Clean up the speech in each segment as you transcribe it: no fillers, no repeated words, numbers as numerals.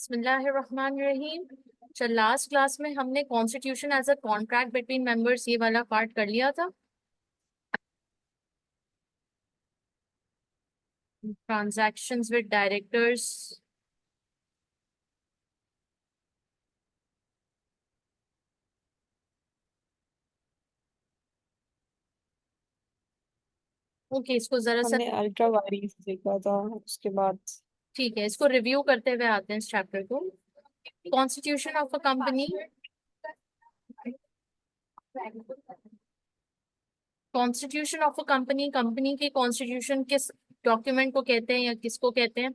बिस्मिल्लाहिर्रहमानिर्रहीम। चल last class में हमने constitution as a contract between members ये वाला पार्ट कर लिया था। Transactions with directors. ओके, इसको जरा सा हमने अल्ट्रा वाइज देखा था उसके बाद। ठीक है, इसको रिव्यू करते हुए आते हैं इस चैप्टर को। Constitution of a company. Constitution of a company, company की कॉन्स्टिट्यूशन किस डॉक्यूमेंट को कहते हैं या किसको कहते हैं?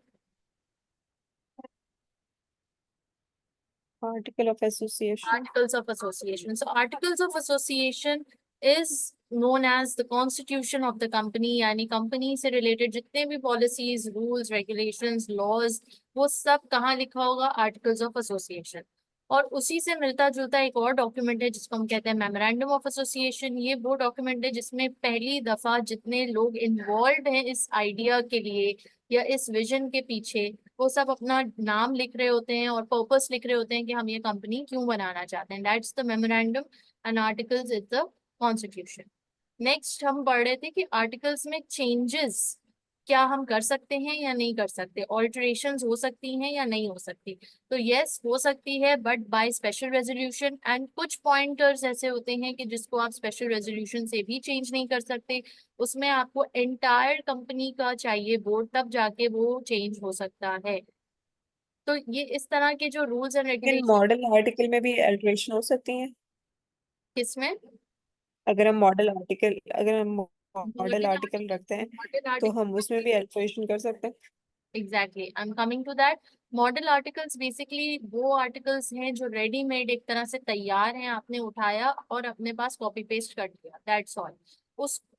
Article of association. Articles of Association. So Articles of Association is known as the constitution of the company, यानी कंपनी से रिलेटेड जितने भी पॉलिसीज, रूल्स, रेगुलेशंस, लॉज, वो सब कहाँ लिखा होगा? Articles of association. और उसी से मिलता जुलता एक और डॉक्यूमेंट है जिसको हम कहते हैं मेमोरेंडम ऑफ एसोसिएशन। ये वो डॉक्यूमेंट है जिसमें पहली दफा जितने लोग इन्वॉल्व हैं इस आइडिया के लिए या इस विजन के पीछे, वो सब अपना नाम लिख रहे होते हैं और पर्पस लिख रहे होते हैं कि हम ये कंपनी क्यों बनाना चाहते हैं। That's the memorandum and articles is the constitution. Next हम पढ़ रहे थे कि आर्टिकल्स में चेंजेस क्या हम कर सकते हैं या नहीं कर सकते, ऑल्टरेशंस हो सकती हैं या नहीं हो सकती। तो यस, हो सकती है but by special resolution. And कुछ पॉइंटर्स ऐसे होते हैं कि जिसको आप स्पेशल रेजोल्यूशन से भी चेंज नहीं कर सकते, उसमें आपको एंटायर कंपनी का चाहिए बोर्ड, तब जाके वो चेंज हो सकता है। तो ये इस तरह के जो रूल्स एंड लेकिन रेगुलेशन। मॉडल आर्टिकल में भी अल्ट्रेशन हो सकती है। किसमें? अगर हम मॉडल मॉडल आर्टिकल रखते हैं मॉडल तो आर्टिकल। हम उसमें भी अल्ट्रेशन कर सकते हैं। Exactly, I am coming to that. Model articles basically वो आर्टिकल्स हैं जो रेडीमेड एक तरह से तैयार हैं, आपने उठाया और अपने पास कॉपी पेस्ट कर दिया, दैट्स ऑल।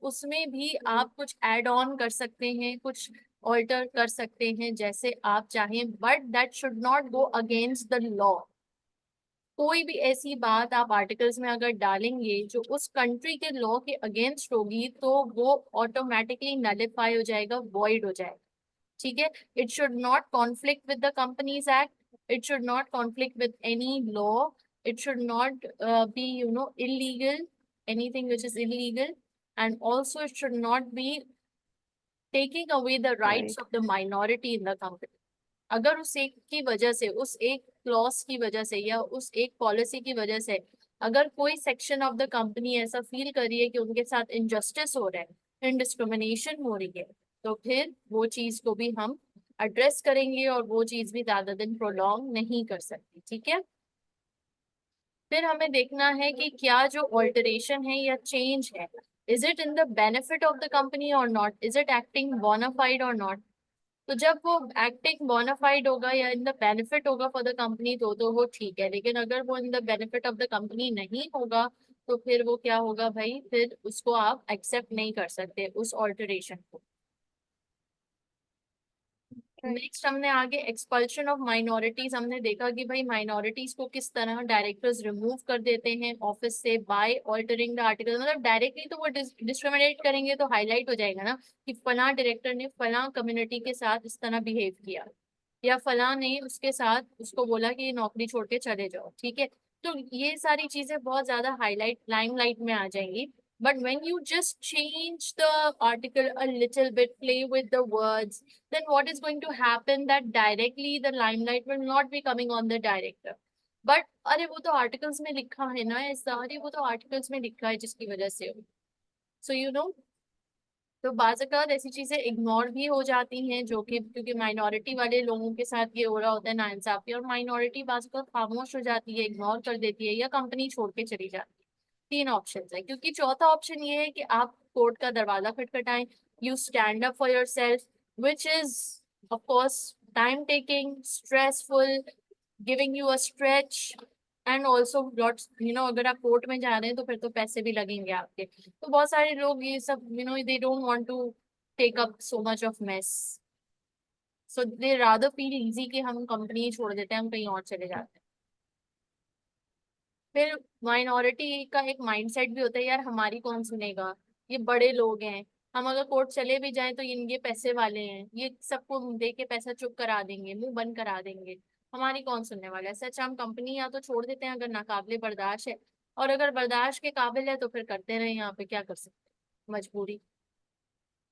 उसमें भी आप कुछ ऐड ऑन कर सकते हैं, कुछ ऑल्टर कर सकते हैं जैसे आप चाहें, but that should not go against the law. कोई भी ऐसी बात आप आर्टिकल्स में अगर डालेंगे जो उस कंट्री के लॉ के अगेंस्ट होगी तो वो ऑटोमेटिकली नलिफाई हो जाएगा, वॉइड हो जाएगा। ठीक है? It should not conflict with the companies act, it should not conflict with any law, it should not be illegal, anything which is illegal, and also it should not be taking away the rights right. Of the minority in the company. अगर उस एक की वजह से, उस एक clause की वजह से या उस एक पॉलिसी की वजह से अगर कोई सेक्शन ऑफ द कंपनी ऐसा फील कर रही है कि उनके साथ इनजस्टिस हो रहा है, इनडिस्क्रिमिनेशन हो रही है, तो फिर वो चीज को भी हम एड्रेस करेंगे और वो चीज भी ज्यादा दिन प्रोलॉन्ग नहीं कर सकती। ठीक है? फिर हमें देखना है कि क्या जो ऑल्टरेशन है या चेंज है, is it in the benefit of the company or not, is it acting bona fide or not. तो जब वो एक्टिंग बोनाफाइड होगा या इन द बेनिफिट होगा फॉर द कंपनी तो वो ठीक है, लेकिन अगर वो in the benefit of the company नहीं होगा तो फिर वो क्या होगा भाई, फिर उसको आप एक्सेप्ट नहीं कर सकते उस ऑल्टरेशन को। राइट। नेक्स्ट हमने आगे एक्सपल्शन ऑफ माइनॉरिटीज, हमने देखा कि भाई माइनॉरिटीज को किस तरह डायरेक्टर्स रिमूव कर देते हैं ऑफिस से बाय ऑल्टरिंग द आर्टिकल। मतलब डायरेक्टली तो वो डिस्क्रिमिनेट करेंगे तो हाईलाइट हो जाएगा ना कि फला डायरेक्टर ने फला कम्युनिटी के साथ इस तरह बिहेव किया, या फला ने उसके साथ उसको बोला कि नौकरी छोड़ के चले जाओ। ठीक है? तो ये सारी चीजें बहुत ज्यादा हाईलाइट लाइमलाइट में आ जाएंगी। But when you just change the article a little bit, play with the words, then what is going to happen that directly the limelight will not be coming on the director. But अरे वो तो articles में लिखा है ना ऐसा, अरे वो तो आर्टिकल्स में लिखा है जिसकी वजह से हो। सो यू नो, तो बाज़ अक़ात ऐसी चीजें इग्नोर भी हो जाती हैं जो कि क्योंकि माइनॉरिटी वाले लोगों के साथ ये हो रहा होता है नाइंसाफी, और माइनॉरिटी बाज़ अक़ात खामोश हो जाती है, इग्नोर कर देती है या कंपनी छोड़ के चली जाती है। तीन ऑप्शन है, क्योंकि चौथा ऑप्शन ये है कि आप कोर्ट का दरवाजा खटखटाएं, you stand up for yourself, which is of course time taking, stressful, giving you a stretch, and also lots अगर आप कोर्ट में जा रहे हैं तो फिर तो पैसे भी लगेंगे आपके। तो बहुत सारे लोग ये सब they don't want to take up so much of mess, so they rather feel easy कि हम कंपनी छोड़ देते हैं, हम कहीं और चले जाते हैं। फिर माइनॉरिटी का एक माइंडसेट भी होता है, यार हमारी कौन सुनेगा, ये बड़े लोग हैं, हम अगर कोर्ट चले भी जाएं तो ये पैसे वाले हैं, ये सबको दे के पैसा चुप करा देंगे, मुंह बंद करा देंगे, हमारी कौन सुनने वाला है। सच हम कंपनी या तो छोड़ देते हैं अगर नाकाबिले बर्दाश्त है, और अगर बर्दाश्त के काबिल है तो फिर करते रहे, यहाँ पे क्या कर सकते हैं, मजबूरी।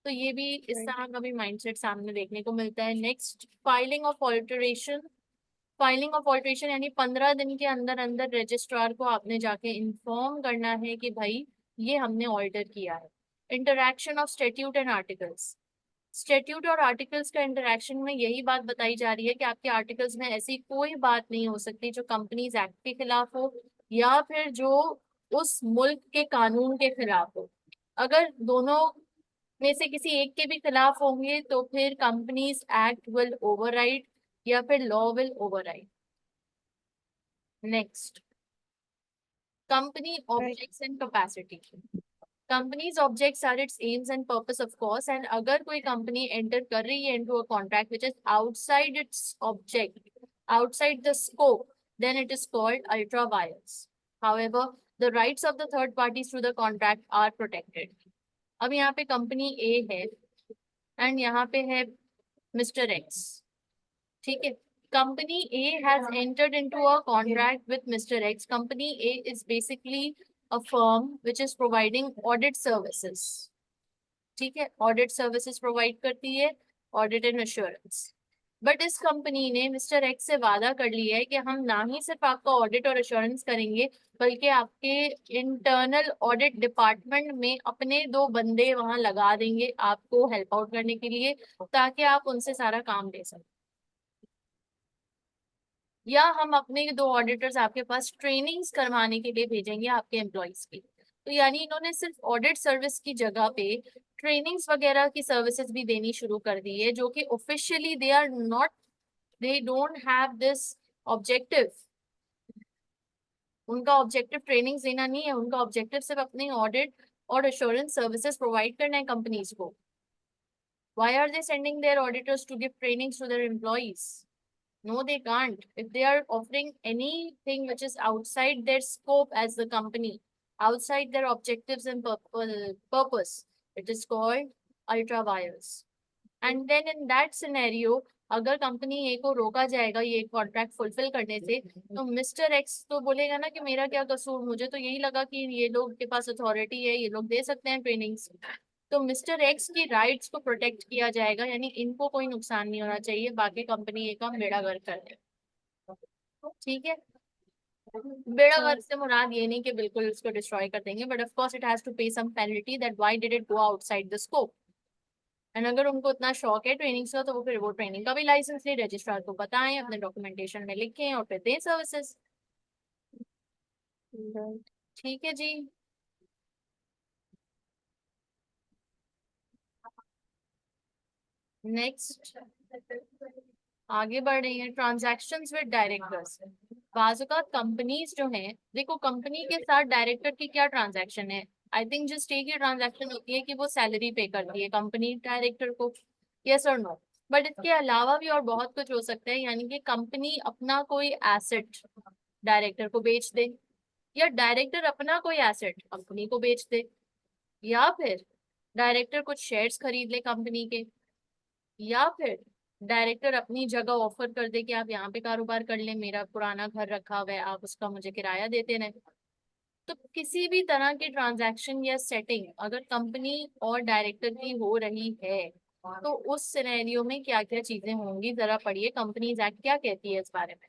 तो ये भी इस राइट। तरह का भी माइंडसेट सामने देखने को मिलता है। Next, filing of alteration. Filing of alteration यानी 15 दिन के अंदर अंदर रजिस्ट्रार को आपने जाके इन्फॉर्म करना है कि भाई ये हमने ऑल्टर किया है। Interaction of statute and articles. Statute और आर्टिकल्स का इंटरैक्शन में यही बात बताई जा रही है कि आपके आर्टिकल्स में ऐसी कोई बात नहीं हो सकती जो कंपनीज एक्ट के खिलाफ हो या फिर जो उस मुल्क के कानून के खिलाफ हो। अगर दोनों में से किसी एक के भी खिलाफ होंगे तो फिर कंपनीज एक्ट विल ओवरराइड या फिर law will override. Next, company right. Objects and capacity. Companies objects are its aims and purpose of course, and अगर कोई कंपनी एंटर कर रही है into a contract which is outside its object, outside the scope, then it is called ultra vires. However, the rights of the third parties to the contract are protected. अब यहाँ पे company ए है and यहाँ पे है mister x, ठीक है। Company A has entered into a contract with mister x. Company A is basically a firm which is providing audit services, ठीक है, ऑडिट सर्विसेज प्रोवाइड करती है, ऑडिट एंड एश्योरेंस। बट इस कंपनी ने mister x से वादा कर लिया है कि हम ना ही सिर्फ आपका ऑडिट और एश्योरेंस करेंगे बल्कि आपके इंटरनल ऑडिट डिपार्टमेंट में अपने 2 बंदे वहां लगा देंगे आपको हेल्प आउट करने के लिए, ताकि आप उनसे सारा काम ले सकें। या हम अपने 2 ऑडिटर्स आपके पास ट्रेनिंग्स करवाने के लिए भेजेंगे आपके एम्प्लॉयज की। तो यानी इन्होंने सिर्फ ऑडिट सर्विस की जगह पे ट्रेनिंग्स वगैरह की सर्विसेज भी देनी शुरू कर दी है, जो कि officially they are not, they don't have this objective. उनका ऑब्जेक्टिव ट्रेनिंग्स देना नहीं है, उनका ऑब्जेक्टिव सिर्फ अपनी ऑडिट और एश्योरेंस सर्विसेज प्रोवाइड करना है कंपनीज को। Why are they sending their auditors to give trainings to their employees? No, they can't. If they are offering anything which is outside their scope as the company, outside their objectives and purpose, it is called ultra vires. And then in that scenario, अगर company ए को रोका जाएगा ये contract fulfil करने से, तो mister x तो बोलेगा ना कि मेरा क्या कसूर, मुझे तो यही लगा कि ये लोग के पास अथॉरिटी है, ये लोग दे सकते हैं ट्रेनिंग्स। तो मिस्टर एक्स की राइट्स को प्रोटेक्ट किया जाएगा, यानी इनको कोई नुकसान नहीं होना चाहिए, बाकी कंपनी ए का बेड़ा गर्क कर दे, ठीक है। बेड़ा गर्क से मुराद ये नहीं कि बिल्कुल उसको डिस्ट्रॉय कर देंगे, but of course it has to pay some penalty that why did it go outside the scope. And अगर उनको इतना शौक है ट्रेनिंग का, तो वो फिर वो ट्रेनिंग का भी लाइसेंस ले, रजिस्ट्रार को बताएं, अपने डॉक्यूमेंटेशन में लिखें और फिर दें सर्विसेज, राइट। ठीक है जी। नेक्स्ट, आगे बढ़ रही हैं, ट्रांजैक्शंस विद डायरेक्टर्स। बाजुकात कंपनीज जो हैं, देखो कंपनी के साथ डायरेक्टर की क्या ट्रांजैक्शन है। आई थिंक जस्ट एक ही ट्रांजैक्शन होती है कि वो सैलरी पे करती है कंपनी डायरेक्टर को, यस और नो। बट इसके अलावा भी और बहुत कुछ हो सकता है, यानी कि कंपनी अपना कोई एसेट डायरेक्टर को बेच दे, या डायरेक्टर अपना कोई एसेट कंपनी को बेच दे, या फिर डायरेक्टर कुछ शेयर्स खरीद ले कंपनी के, या फिर डायरेक्टर अपनी जगह ऑफर कर दे कि आप यहाँ पे कारोबार कर लें, मेरा पुराना घर रखा हुआ है, आप उसका मुझे किराया देते रहे। तो किसी भी तरह की ट्रांजैक्शन या सेटिंग अगर कंपनी और डायरेक्टर की हो रही है, तो उस सिनेरियो में क्या क्या चीजें होंगी, जरा पढ़िए कंपनीज एक्ट क्या कहती है इस बारे में।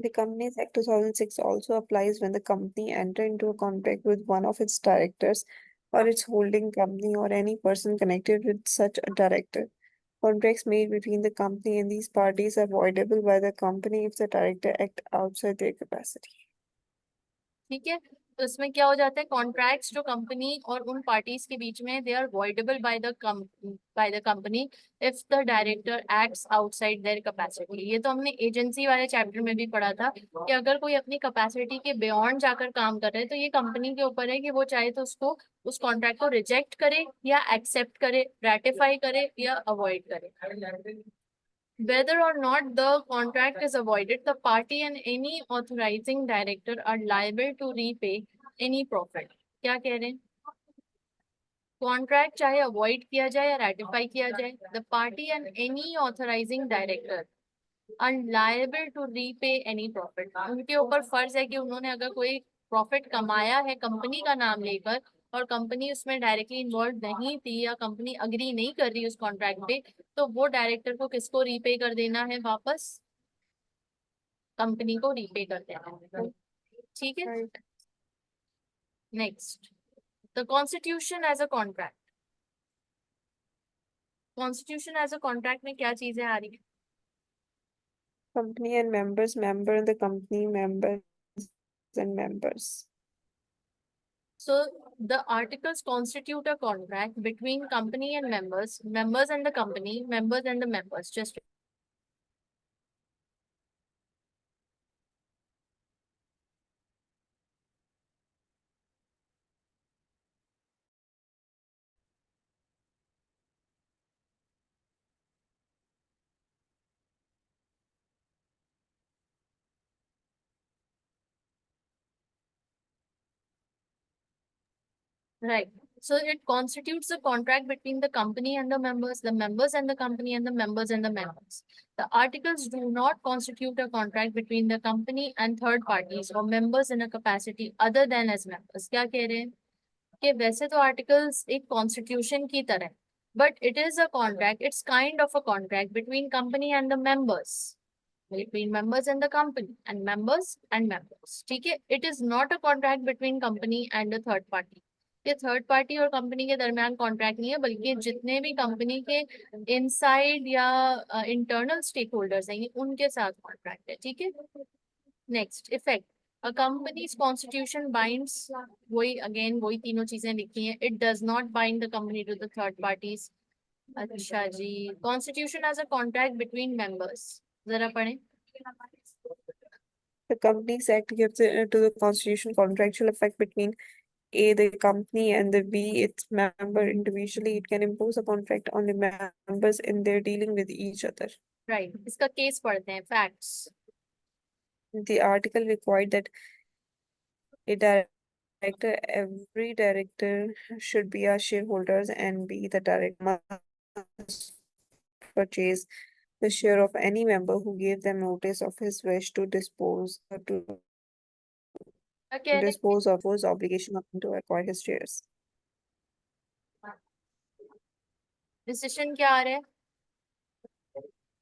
The Companies Act 2006 also applies when the company enter into a contract with one of its directors or its holding company or any person connected with such a director. Contracts made between the company and these parties are voidable by the company if the director act outside their capacity. ठीक है, तो इसमें क्या हो जाता है, contracts जो company और उन पार्टीज के बीच में, they are voidable by the company if the director acts outside their capacity. ये तो हमने एजेंसी वाले चैप्टर में भी पढ़ा था कि अगर कोई अपनी कैपेसिटी के बियॉन्ड जाकर काम कर रहे हैं तो ये कंपनी के ऊपर है कि वो चाहे तो उसको, उस कॉन्ट्रैक्ट को रिजेक्ट करे या एक्सेप्ट करे, रेटिफाई करे या अवॉइड करे। Whether or not the contract is avoided, the party and any authorizing director are liable to repay any profit. क्या कह रहे हैं, कॉन्ट्रैक्ट चाहे अवॉइड किया जाए या रेटिफाई किया जाए, the party and any authorising director unliable to repay any profit, उनके ऊपर फर्ज है कि उन्होंने अगर कोई प्रॉफिट कमाया है कंपनी का नाम लेकर और कंपनी उसमें डायरेक्टली इन्वॉल्व नहीं थी या कंपनी अग्री नहीं कर रही उस कॉन्ट्रैक्ट पे, तो वो डायरेक्टर को किसको रीपे कर देना है वापस? कंपनी को रीपे कर देना है। ठीक है। Right. Next, the constitution as a contract. Constitution as a contract में क्या चीजें आ रही है? Company and members, member in the company, members and members. So the articles constitute a contract between company and members, members and the company, members and the members. Just right. So it constitutes a contract between the company and the members and the company and the members and the members. The articles do not constitute a contract between the company and third parties or members in a capacity other than as members. क्या कह रहे हैं कि वैसे तो articles एक constitution की तरह, but it is a contract, it's kind of a contract between company and the members, between members and the company and members, ठीक है? It is not a contract between company and a third party. ये third party और company के दरमियान contract नहीं है, बल्कि जितने भी कंपनी के इनसाइड या इंटरनल स्टेक होल्डर्स हैं उनके साथ कॉन्ट्रैक्ट है। ठीक है। Next, effect, a company's constitution binds, वही अगेन वही तीनों चीजें लिखी हैं। It does not bind the company to the third parties. अच्छा जी, constitution as a contract between members, जरा पढ़ें। The Companies Act gives to the Constitution contractual effect between A, the company, and the B, its member. Individually, it can impose a contract on the members in their dealing with each other. Right, इसका case पढ़ते हैं, facts. The article required that a director, every director should be a shareholders and be the director must purchase the share of any member who gave them notice of his wish to क्या कह रहे हैं? dispose of his obligation of him to acquire his shares. Decision क्या आ रहा है?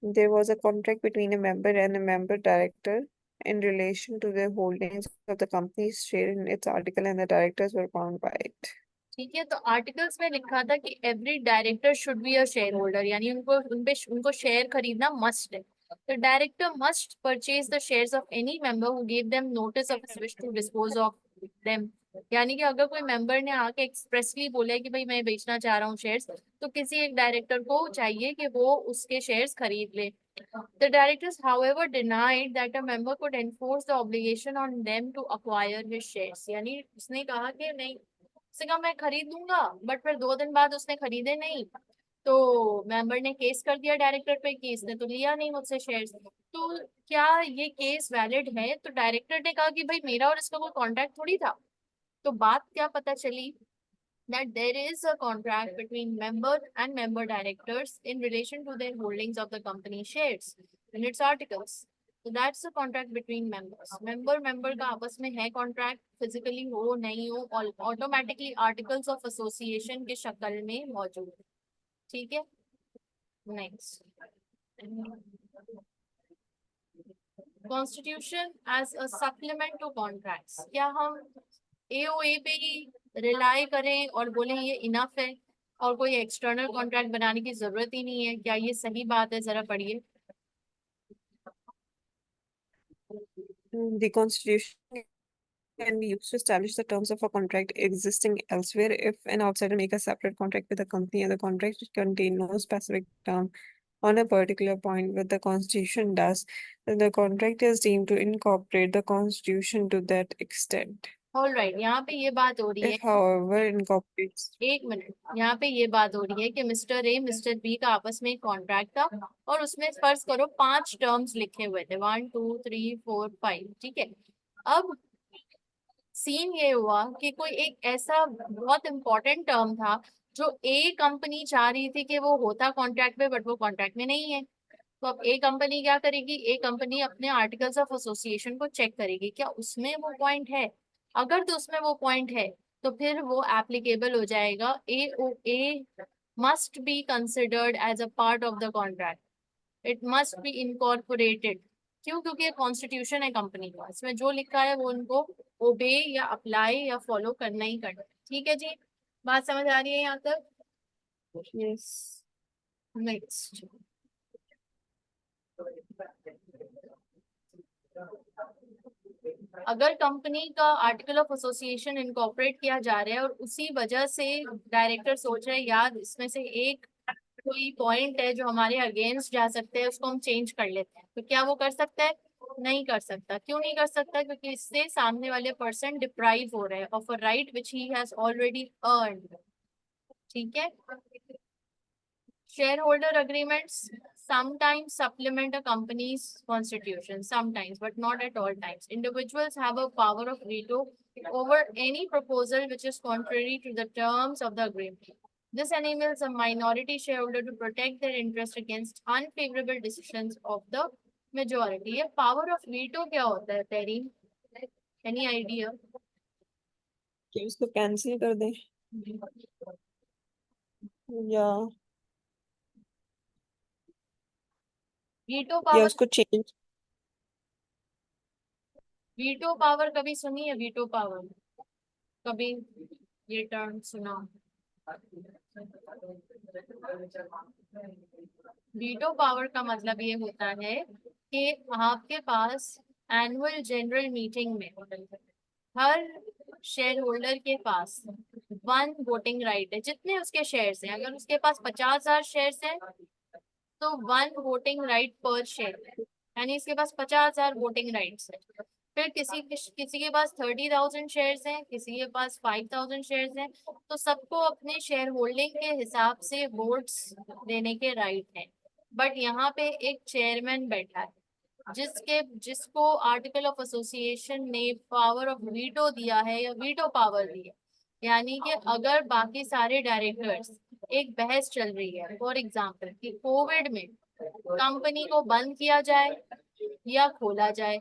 There was a contract between a member and a member director in relation to the holdings of the company's share in its article, and the directors were bound by it. ठीक है, तो articles में लिखा था कि every director should be a shareholder, यानी उनको share खरीदना मस्ट है। तो director must purchase the shares of any member who give them notice of his wish to dispose of them. यानी कि अगर कोई मेंबर ने आके एक्सप्रेसली बोला है कि भाई मैं बेचना चाह रहा हूँ शेयर्स, तो किसी एक डायरेक्टर को चाहिए कि वो उसके शेयर्स खरीद ले। The directors, however, denied that a member could enforce the obligation on them to acquire his shares. यानी उसने कहा कि नहीं, उसने कहा मैं खरीद लूंगा, बट फिर 2 दिन बाद उसने खरीदे नहीं, तो मेंबर ने केस कर दिया डायरेक्टर पे कि इसने तो लिया नहीं मुझसे शेयर्स। तो क्या ये केस वैलिड है? तो डायरेक्टर ने कहा कि भाई मेरा और इसका कोई कॉन्ट्रैक्ट थोड़ी था। तो बात क्या पता चली? That there is a contract between member and member directors in relation to their holdings of the company shares in its articles. So that's a contract between members. Member का आपस में है contract, physically हो नहीं हो, automatically articles of association के शक्ल में मौजूद है। ठीक है। Next, constitution as a supplement to contracts। क्या हम AOA पे ही रिलाई करें और बोले ये इनफ है और कोई एक्सटर्नल कॉन्ट्रैक्ट बनाने की जरूरत ही नहीं है? क्या ये सही बात है? जरा पढ़िए। The Constitution can be used to establish the terms of a contract existing elsewhere. If an outsider make a separate contract with a company and the contract contain no specific term on a particular point with the Constitution does, then the contract is deemed to incorporate the Constitution to that extent. All right, यहाँ पे ये बात हो रही है, If, however, incorporates एक minute, यहाँ पे ये बात हो रही है कि मिस्टर ए मिस्टर बी का आपस में एक कॉन्ट्रैक्ट था और उसमें फर्ज करो 5 टर्म्स लिखे हुए थे, 1 2 3 4 5। ठीक है। अब सीन ये हुआ कि कोई एक ऐसा बहुत इंपॉर्टेंट टर्म था जो ए कंपनी चाह रही थी कि वो होता कॉन्ट्रैक्ट में, बट वो कॉन्ट्रैक्ट में नहीं है। तो अब ए कंपनी क्या करेगी, ए कंपनी अपने आर्टिकल्स ऑफ एसोसिएशन को चेक करेगी क्या उसमें वो पॉइंट है। अगर तो उसमें वो पॉइंट है तो फिर वो एप्लीकेबल हो जाएगा। A must be considered as a part of the contract, it must be incorporated. क्यों? क्योंकि ये कॉन्स्टिट्यूशन है कंपनी का, इसमें जो लिखा है वो उनको ओबे या अप्लाई या फॉलो करना ही करना है। ठीक है जी, बात समझ आ रही है यहाँ तक? Yes. नेक्स्ट, अगर कंपनी का आर्टिकल ऑफ एसोसिएशन इनकॉर्पोरेट किया जा रहा है और उसी वजह से डायरेक्टर सोच रहे हैं यार इसमें से एक कोई पॉइंट है जो हमारे अगेंस्ट जा सकते हैं, उसको हम चेंज कर लेते हैं, तो क्या वो कर सकता है? नहीं कर सकता। क्यों नहीं कर सकता? क्योंकि इससे सामने वाले पर्सन डिप्राइव हो रहे हैं of a right which he has already earn. ठीक है। Shareholder agreements sometimes supplement a company's constitution, sometimes, but not at all times. Individuals have a power of veto over any proposal which is contrary to the terms of the agreement. This enables a minority shareholder to protect their interest against unfavorable decisions of the majority. ये power of veto क्या होता है तेरी? Any idea? कि उसको cancel कर दें या वीटो या पावर, उसको चेंज। वीटो पावर कभी सुनी है? वीटो पावर कभी ये टर्म सुना? वीटो पावर का मतलब ये होता है कि आपके पास एनुअल जनरल मीटिंग में हर शेयर होल्डर के पास वन वोटिंग राइट है। जितने उसके शेयर्स हैं, अगर उसके पास 50,000 शेयर्स हैं तो वन वोटिंग राइट पर शेयर, यानी इसके पास 50,000 वोटिंग राइट्स है। फिर किसी के पास 30,000 शेयर्स हैं, किसी के पास 5,000 शेयर्स हैं, तो सबको अपने शेयर होल्डिंग के हिसाब से वोट्स देने के राइट हैं। बट यहाँ पे एक चेयरमैन बैठा है जिसको आर्टिकल ऑफ एसोसिएशन ने पावर ऑफ वीटो दिया है या वीटो पावर दी है। यानी कि अगर बाकी सारे डायरेक्टर्स, एक बहस चल रही है फॉर एग्जांपल कि कोविड में कंपनी को बंद किया जाए या खोला जाए,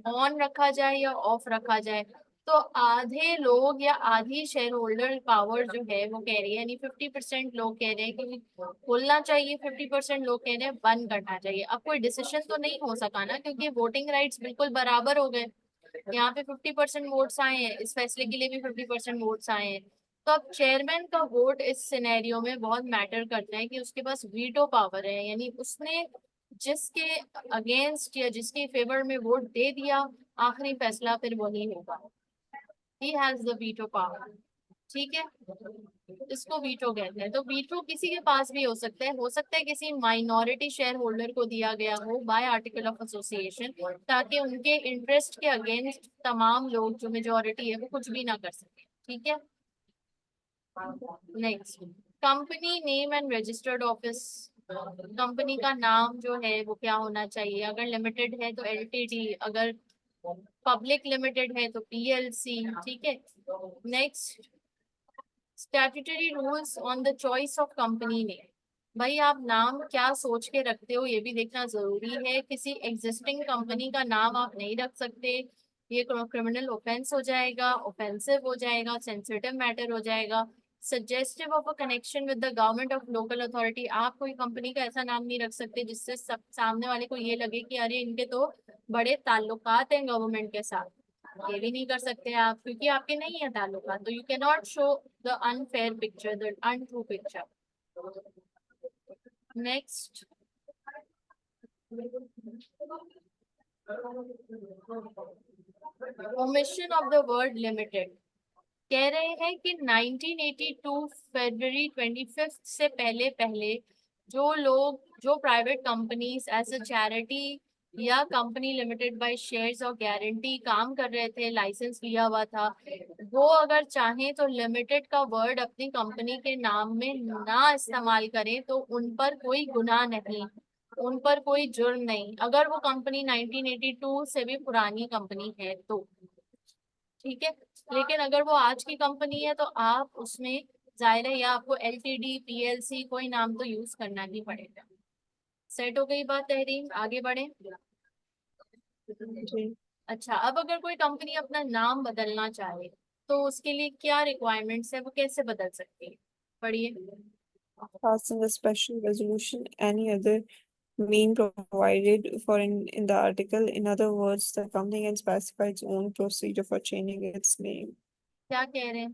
ऑन रखा जाए या ऑफ रखा जाए, तो आधे लोग या आधी शेयर होल्डर पावर जो है वो कह रही है, यानी 50% लोग कह रहे हैं कि खोलना चाहिए, 50% लोग कह रहे हैं बंद करना चाहिए। अब कोई डिसीजन तो नहीं हो सका ना, क्योंकि वोटिंग राइट्स बिल्कुल बराबर हो गए। यहाँ पे 50% वोट्स आए हैं, इस फैसले के लिए भी 50% वोट्स आए हैं। तो अब चेयरमैन का वोट इस सिनेरियो में बहुत मैटर करता है कि उसके पास वीटो पावर है, यानी उसने जिसके अगेंस्ट या जिसके फेवर में वोट दे दिया, आखिरी फैसला फिर वही होगा। He has the veto power. ठीक है, इसको वीटो कहते हैं। तो वीटो किसी के पास भी हो सकता है किसी माइनॉरिटी शेयर होल्डर को दिया गया हो बाय आर्टिकल ऑफ एसोसिएशन, ताकि उनके इंटरेस्ट के अगेंस्ट तमाम लोग जो मेजोरिटी है वो कुछ भी ना कर सके। ठीक है। Next, company name and registered office. Company का नाम जो है वो क्या होना चाहिए? अगर लिमिटेड है तो एलटीडी, अगर पब्लिक लिमिटेड है तो पीएलसी। ठीक है। Next, statutory rules on the choice of company name. भाई आप नाम क्या सोच के रखते हो ये भी देखना जरूरी है। किसी एग्जिस्टिंग कंपनी का नाम आप नहीं रख सकते, ये क्रिमिनल ऑफेंस हो जाएगा, ऑफेंसिव हो जाएगा, सेंसिटिव मैटर हो जाएगा। Suggestive of a connection with the government of local authority. आप कोई कंपनी का ऐसा नाम नहीं रख सकते जिससे सब सामने वाले को ये लगे कि अरे इनके तो बड़े ताल्लुकात हैं गवर्नमेंट के साथ। ये भी नहीं कर सकते आप, क्योंकि आपके नहीं है ताल्लुकात, तो you can not show the unfair picture, the untrue picture. Next, omission of the word limited. कह रहे हैं कि 1982 फरवरी 25 से पहले पहले जो private companies as a charity या कंपनी लिमिटेड बाय शेयर्स और गारंटी काम कर रहे थे, लाइसेंस लिया हुआ था, वो अगर चाहें तो लिमिटेड का वर्ड अपनी कंपनी के नाम में ना इस्तेमाल करें, तो उन पर कोई गुनाह नहीं, उन पर कोई जुर्म नहीं, अगर वो कंपनी 1982 से भी पुरानी कंपनी है तो। ठीक है। लेकिन अगर वो आज की कंपनी है तो आप उसमें जाहिर है या आपको एलटीडी पीएलसी कोई नाम तो यूज करना ही पड़ेगा। सेट हो गई बात तहरीर, आगे बढ़े। जी। अच्छा, अब अगर कोई कंपनी अपना नाम बदलना चाहे तो उसके लिए क्या रिक्वायरमेंट्स है, वो कैसे बदल सकती है? पढ़िए। Passing a special resolution, any other mean provided for in the article. In other words, the company can specify its own procedure for changing its name. क्या कह रहे हैं?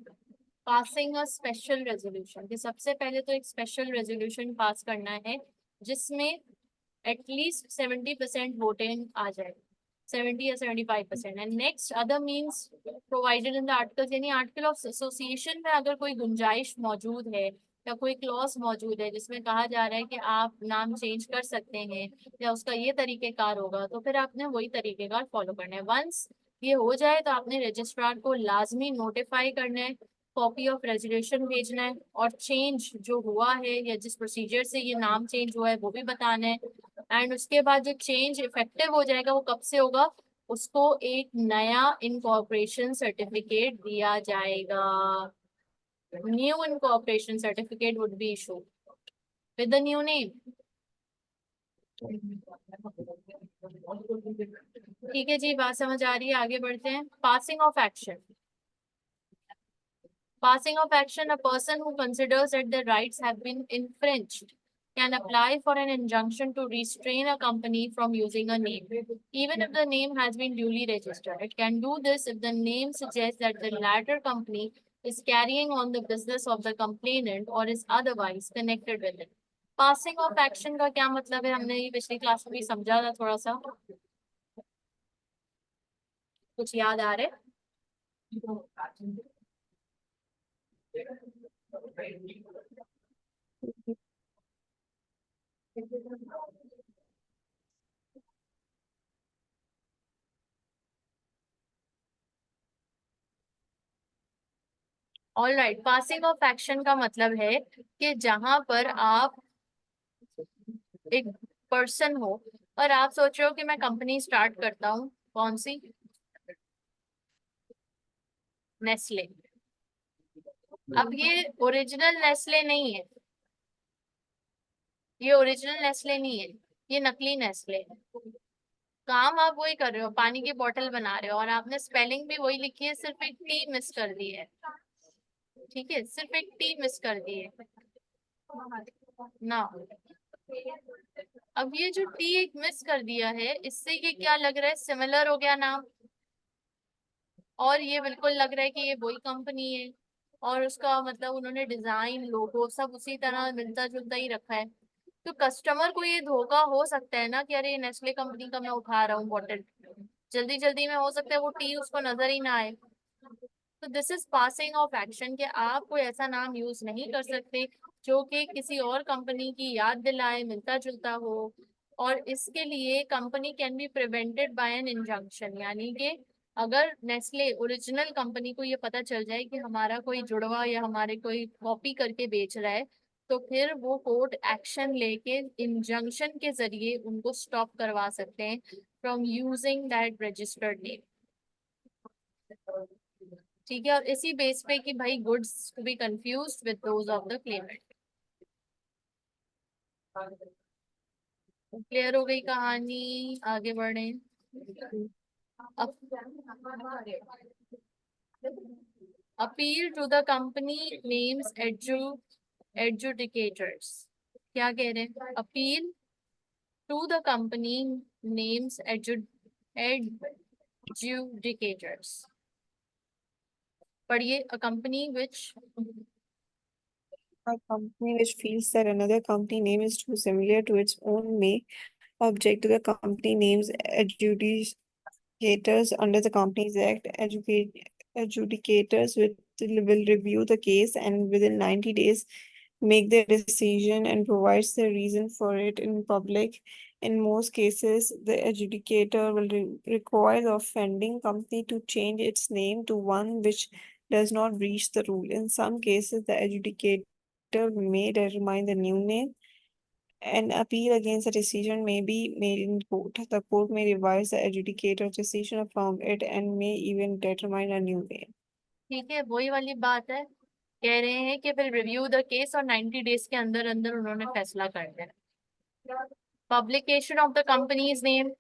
पासिंग अ स्पेशल रेजोल्यूशन, कि सबसे पहले तो एक स्पेशल रेजोल्यूशन पास करना है जिसमें एटलीस्ट 70% वोटिंग आ जाए, 70 या 75%। And next, other means provided in the articles, यानी आर्टिकल ऑफ एसोसिएशन में अगर कोई गुंजाइश मौजूद है या कोई क्लॉज मौजूद है जिसमें कहा जा रहा है कि आप नाम चेंज कर सकते हैं या उसका ये तरीकेकार होगा, तो फिर आपने वही तरीकेकार फॉलो करना है। वंस ये हो जाए तो आपने रजिस्ट्रार को लाजमी नोटिफाई करना है, कॉपी ऑफ रेजोल्यूशन भेजना है, और चेंज जो हुआ है या जिस प्रोसीजर से ये नाम चेंज हुआ है वो भी बताना है। एंड उसके बाद जो चेंज इफेक्टिव हो जाएगा वो कब से होगा, उसको एक नया इनकॉर्पोरेशन सर्टिफिकेट दिया जाएगा। New incorporation certificate would be issued with the new name. ठीक है जी, बात समझ आ रही है, आगे बढ़ते हैं। Passing of action. Passing of action, a person who considers that their rights have been infringed can apply for an injunction to restrain a company from using a name, even if the name has been duly registered. It can do this if the name suggests that the latter company is carrying on the business of the complainant or is otherwise connected with it. Passing of action का क्या मतलब है, हमने ये पिछली class में भी समझा था थोड़ा सा, कुछ याद आ रहा है? All right, passing of action का मतलब है कि जहां पर आप एक पर्सन हो और आप सोच रहे हो कि मैं कंपनी स्टार्ट करता हूँ, कौन सी? नेस्ले। अब ये ओरिजिनल नेस्ले नहीं है, ये ओरिजिनल नेस्ले नहीं है, ये नकली नेस्ले है। काम आप वही कर रहे हो, पानी की बोतल बना रहे हो और आपने स्पेलिंग भी वही लिखी है, सिर्फ एक टी मिस कर दी है। ठीक है, सिर्फ एक टी मिस कर दी है ना। अब ये जो टी एक मिस कर दिया है, इससे ये क्या लग रहा है, सिमिलर हो गया नाम, और ये बिल्कुल लग रहा है कि ये वही कंपनी है, और उसका मतलब उन्होंने डिजाइन लोगो सब उसी तरह मिलता जुलता ही रखा है। तो कस्टमर को ये धोखा हो सकता है ना कि अरे नेस्ले कंपनी का मैं उठा रहा हूँ बॉटल, जल्दी जल्दी में हो सकता है वो टी उसको नजर ही ना आए। तो this is passing of action, कि आप कोई ऐसा नाम यूज नहीं कर सकते जो कि किसी और कंपनी की याद दिलाए, मिलता जुलता हो। और इसके लिए company can be prevented by an injunction, यानी कि अगर नेस्ले ओरिजिनल कंपनी को ये पता चल जाए कि हमारा कोई जुड़वा या हमारे कोई कॉपी करके बेच रहा है, तो फिर वो कोर्ट एक्शन लेके इंजंक्शन के जरिए उनको स्टॉप करवा सकते हैं from using that registered name. ठीक है, और इसी बेस पे कि भाई goods to be confused with those of the claimant. Clear हो गई कहानी, आगे बढ़े। Appeal to the company names adjudicators. क्या कह रहे हैं? Appeal to the company names adjudicators. पढ़िए। A company which, A company which feels that another company name is too similar to its own may object to the company name's adjudicators under the Companies Act. Adjudicators will review the case and within 90 days make their decision and provides the reason for it in public. In most cases, the adjudicator will require the offending company to change its name to one which does not breach the rule. In some cases, the adjudicator may determine the new name. An appeal against a decision may be made in court. The court may revise the adjudicator's decision from it and may even determine a new name. ठीक है, वही वाली बात है, कह रहे हैं कि फिर रिव्यू द केस और 90 डेज के अंदर अंदर उन्होंने फैसला कर दिया। Publication of the company's name.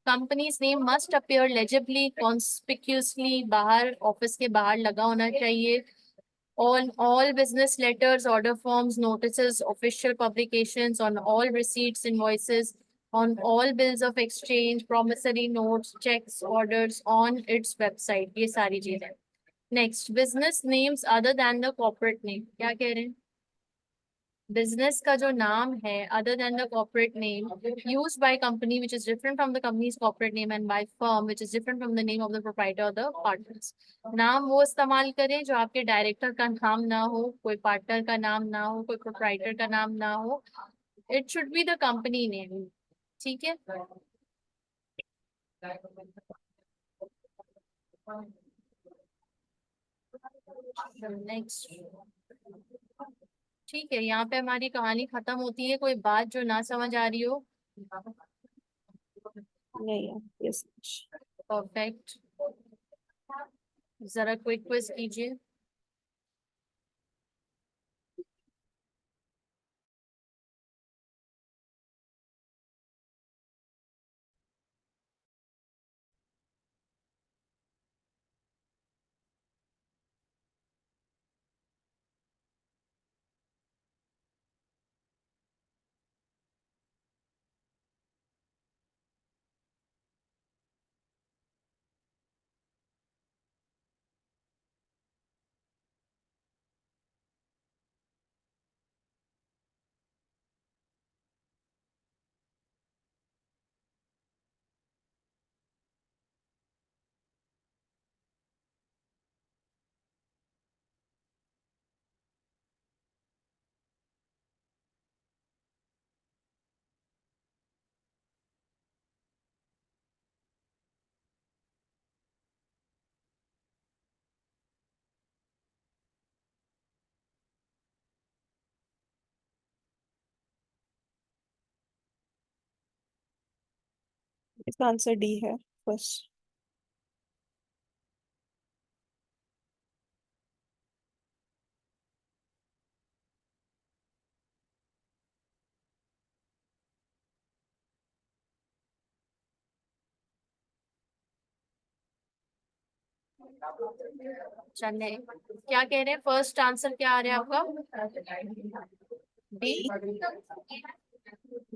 Company's name must appear legibly, conspicuously, बाहर ऑफिस के बाहर लगा होना चाहिए. On all business letters, order forms, notices, official publications, on all receipts, invoices, on all bills of exchange, promissory notes, checks, orders, on its website. ये सारी चीजें. Next, business names other than the corporate name. क्या कह रहे हैं? Business का जो नाम है other than the corporate name used by company which is different from the company's corporate name and by firm which is different from the name of the proprietor or the partners. नाम वो इस्तेमाल करें जो आपके director का नाम ना हो, कोई पार्टनर का नाम ना हो, कोई प्रोप्राइटर का नाम ना हो. It should be the company name. ठीक है. नेक्स्ट. ठीक है, यहाँ पे हमारी कहानी खत्म होती है. कोई बात जो ना समझ आ रही हो? नहीं है. यस. परफेक्ट. जरा क्विक क्विज कीजिए. इसका आंसर डी है. फर्स्ट. चले, क्या कह रहे हैं? फर्स्ट आंसर क्या आ रहा है आपका? डी.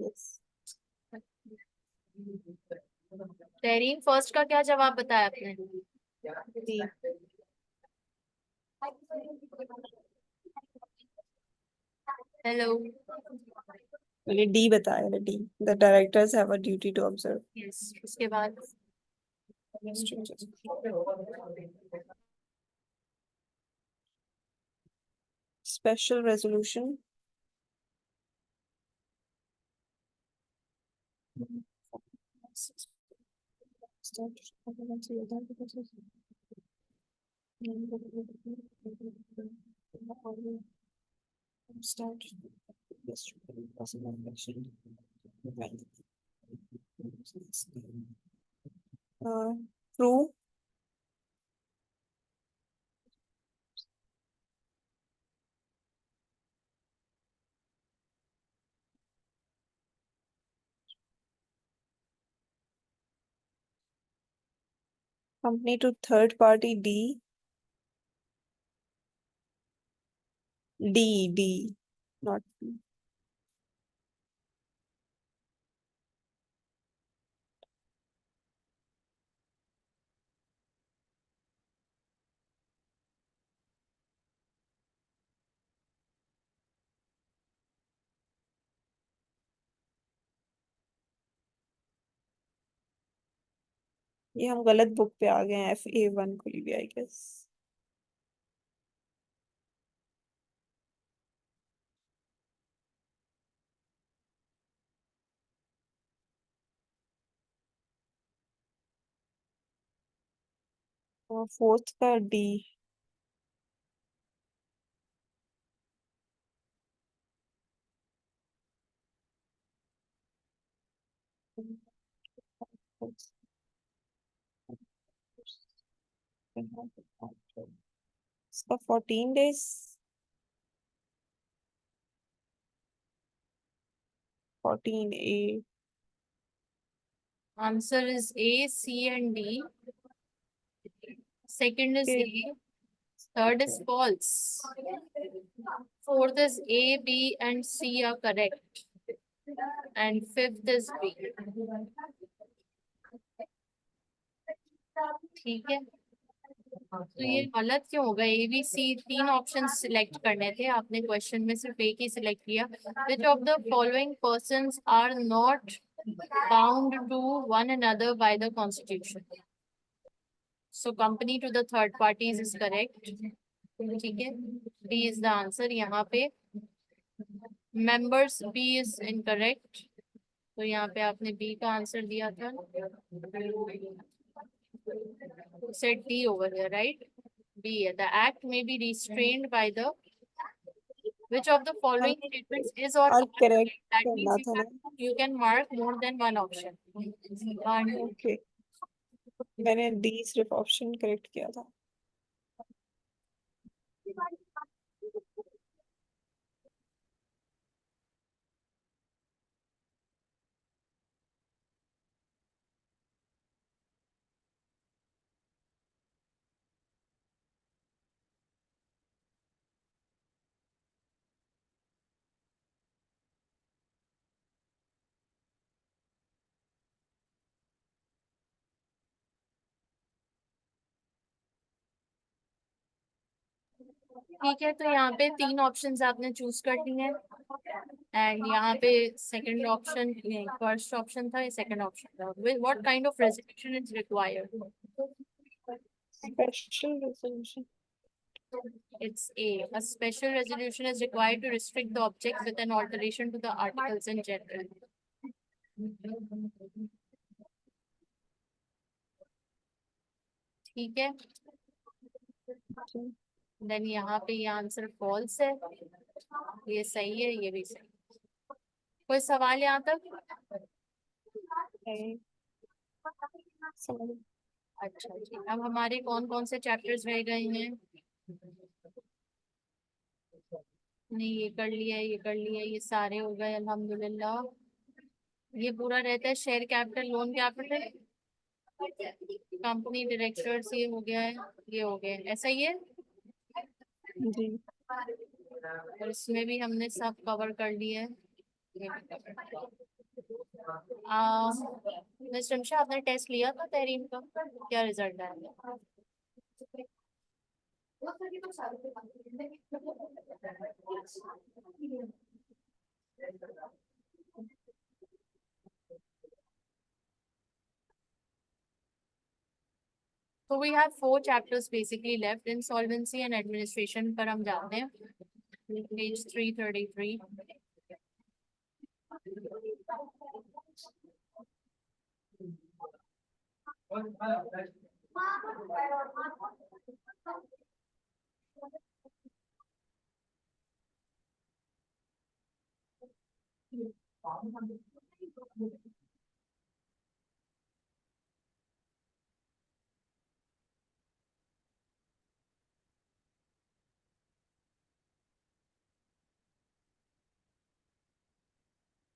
यस. तेरीन, फर्स्ट का क्या जवाब बताया आपने? डी. हेलो. मैंने डी बताया है. D. The directors have a duty to observe yes, उसके बाद strictures. Special resolution. Start. True. Company to third party. D. D. D. Not B. ये हम गलत बुक पे आ गए हैं. FA1 खुली भी आई गेस. फोर्थ का डी. इसका 14 days. 14A. Answer is A, C, and D. Second is Okay. A. Third is false. Fourth is A, B, and C are correct. And fifth is B. ठीक है, तो ये गलत क्यों होगा? A B C तीन option select करने थे, आपने क्वेश्चन में सिर्फ एक ही सिलेक्ट किया. Which of the following persons are not bound to one another by the constitution? So company to the third parties is correct. ठीक है, डी इज द आंसर यहाँ पे. Members B is incorrect. तो यहाँ पे आपने B का answer दिया था. Set D over here, right? B. The act may be restrained by the which of the following हमें statements is or और are करेक्ट correct? That करना means था ना. you can mark more than one option. One. Okay, मैंने D सिर्फ option correct किया था. ठीक है, तो यहाँ पे तीन ऑप्शंस आपने चूज कर लिए हैं. एंड यहाँ पे सेकंड ऑप्शन, फर्स्ट ऑप्शन था, ये सेकंड ऑप्शन था. What kind of resolution is required? Special resolution. It's A. A special resolution is required to restrict the object with an alteration to the articles in general. ठीक है, then यहाँ पे ये answer false है. ये सही है, ये भी सही. कोई सवाल यहाँ तक? समझ. अच्छा जी, अब हमारे कौन कौन से चैप्टर्स रह गए हैं? नहीं, ये कर लिया, ये कर लिया, ये सारे हो गए अल्हम्दुलिल्लाह. ये पूरा रहता है share capital, loan capital, company directors, ये हो गया है, ये हो गया है. ऐसा ही है. जी. और इसमें भी हमने सब कवर कर लिया है. ये भी cover कर लिया. मिस शमशा, आपने टेस्ट लिया था तहरीम का? क्या रिजल्ट आया? So we have four chapters basically left. Insolvency and administration पर हम जाते हैं. Page 333.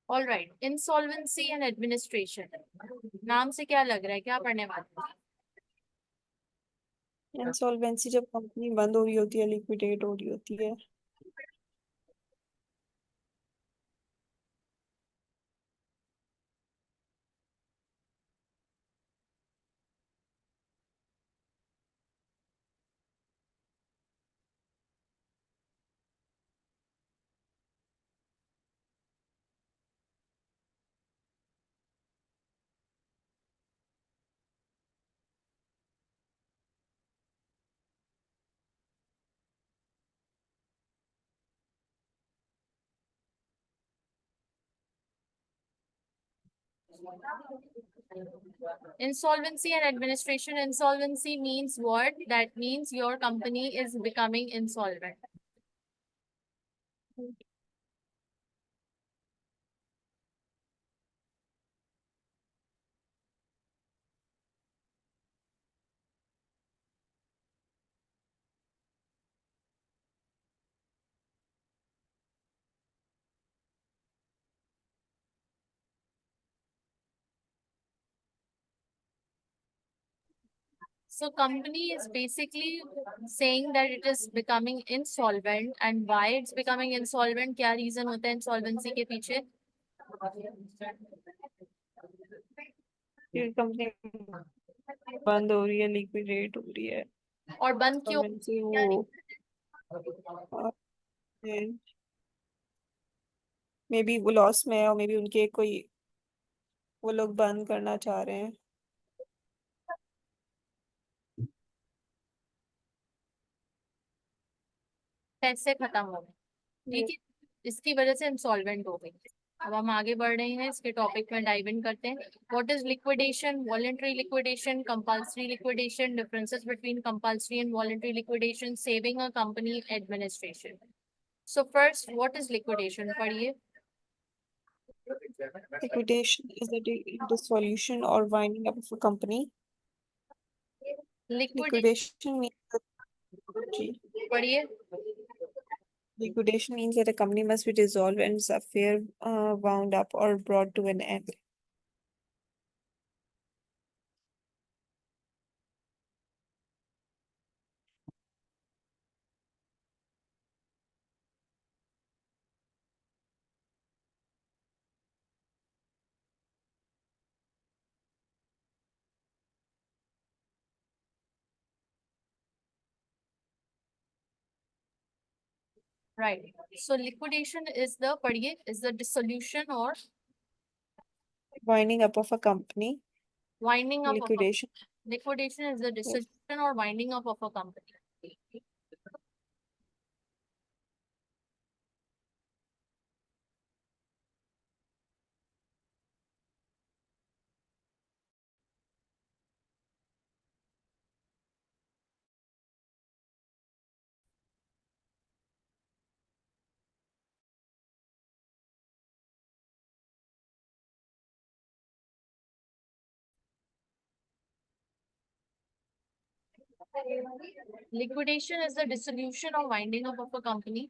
All right, insolvency and administration. नाम से क्या लग रहा है, क्या पढ़ने वाले हैं? इंसॉल्वेंसी जब कंपनी बंद हो रही होती है, लिक्विडेट हो रही होती है. Insolvency and administration. Insolvency means what? That means your company is becoming insolvent. So company is basically saying that it is becoming insolvent, and why it's becoming insolvent, क्या reason होता है insolvency के पीछे? ये कंपनी बंद हो रही है, लिक्विडेट हो रही है, और बंद क्यों? गवर्नमेंट से क्या वो मे बी वो लॉस में है, और मे बी उनके कोई वो लोग बंद करना चाह रहे हैं। पैसे खत्म हो गए, ठीक है, इसकी वजह से इंसॉल्वेंट हो गई। अब हम आगे बढ़ रहे हैं, इसके टॉपिक में डाइव इन करते हैं। What is liquidation, voluntary liquidation, compulsory liquidation, differences between compulsory and voluntary liquidation, saving a company administration. So first, what is liquidation, पढ़िए। Liquidation is the dissolution or winding up of a company. Liquidation, Liquidation means जी, पढ़िए। liquidation means that a company must be dissolved and its affair wound up or brought to an end. Right, so liquidation is the, पढ़िए, is the dissolution और Winding up of a company. Winding up of, Liquidation. Liquidation is the Yes. Dissolution और winding up of a company. Liquidation is the dissolution or winding up of a company.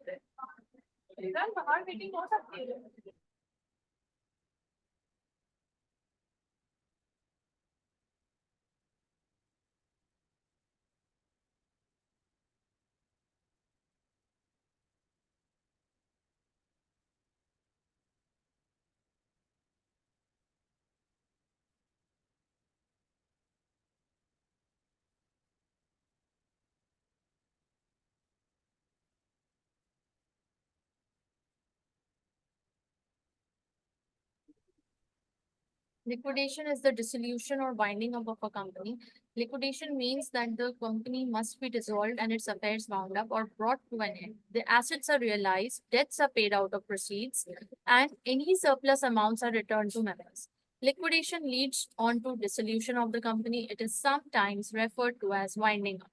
Liquidation is the dissolution or winding up of a company. Liquidation means that the company must be dissolved and its affairs wound up or brought to an end. The assets are realized, debts are paid out of proceeds, and any surplus amounts are returned to members. Liquidation leads on to dissolution of the company. It is sometimes referred to as winding up.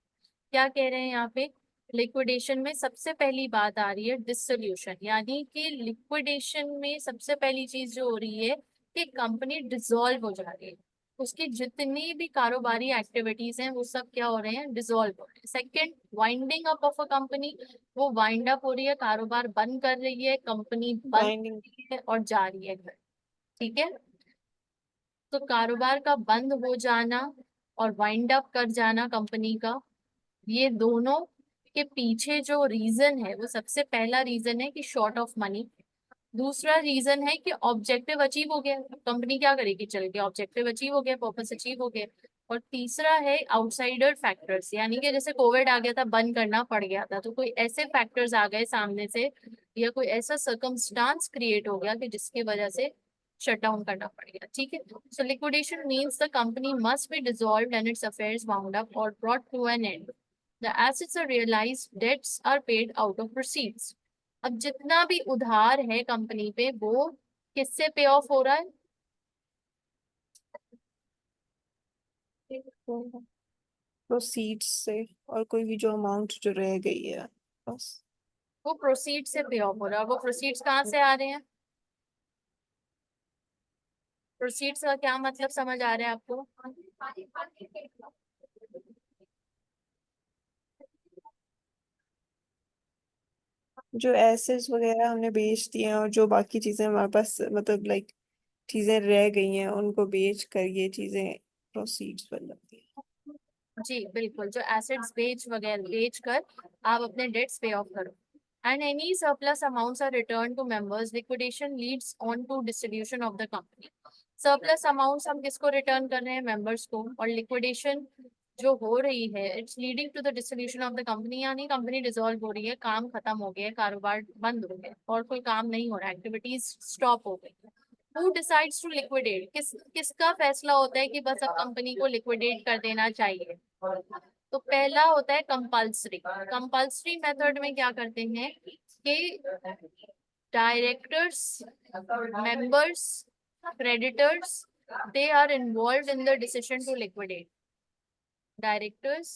क्या कह रहे हैं यहाँ पे? Liquidation में सबसे पहली बात आ रही है डिसोल्यूशन, यानी कि लिक्विडेशन में सबसे पहली चीज जो हो रही है कि कंपनी डिसॉल्व हो जा रही है, उसकी जितनी भी कारोबारी एक्टिविटीज हैं वो सब क्या हो रहे हैं, डिसॉल्व हो रहे हैं। Second, winding up of a company, वो वाइंड अप हो रही है, कारोबार बंद कर रही है, कंपनी बंद Winding. कर रही है और जा रही है घर, ठीक है। तो कारोबार का बंद हो जाना और वाइंड अप कर जाना कंपनी का, ये दोनों के पीछे जो रीजन है वो सबसे पहला रीजन है कि शॉर्ट ऑफ मनी। दूसरा रीजन है कि ऑब्जेक्टिव अचीव हो गया, कंपनी क्या करेगी, चल के ऑब्जेक्टिव अचीव हो गया, पर्पस अचीव हो गया। और तीसरा है आउटसाइडर फैक्टर्स, यानी कि जैसे कोविड आ गया था, बंद करना पड़ गया था, तो कोई ऐसे फैक्टर्स आ गए सामने से, या कोई ऐसा सर्कमस्टांस क्रिएट हो गया कि जिसकी वजह से शट डाउन करना पड़ गया, ठीक है। So liquidation means the company must be dissolved and its affairs wound up और brought to an end. The assets are realised, debts are paid out of proceeds. अब जितना भी उधार है कंपनी पे वो किससे पे ऑफ हो रहा है? प्रोसीड्स से, और कोई भी जो अमाउंट जो रह गई है बस। वो प्रोसीड से पे ऑफ हो रहा है। वो प्रोसीड्स कहाँ से आ रहे हैं? प्रोसीड्स का क्या मतलब समझ आ रहा है आपको? जो एसेट्स वगैरह हमने बेच दिए हैं, और जो बाकी चीजें हमारे पास मतलब लाइक चीजें रह गई हैं, उनको बेच कर ये चीजें प्रोसीड्स बन जाती है। जी बिल्कुल, जो एसेट्स बेच कर आप अपने डेट्स पे ऑफ करो। And any surplus amounts are return to members, liquidation leads on to distribution of the company. Surplus amounts हम किसको रिटर्न कर रहे हैं? मेंबर्स को। और लिक्विडेशन जो हो रही है, it's leading to the distribution of the company, यानी कंपनी डिसॉल्व हो रही है, काम खत्म हो गया है, कारोबार बंद हो गया और कोई काम नहीं हो रहा, एक्टिविटीज स्टॉप हो गई। Who decides to liquidate? किसका फैसला होता है कि बस अब कंपनी को लिक्विडेट कर देना चाहिए? तो पहला होता है कंपल्सरी। कंपल्सरी मेथड में क्या करते हैं कि directors, members, creditors, they are involved in the decision to liquidate. Directors,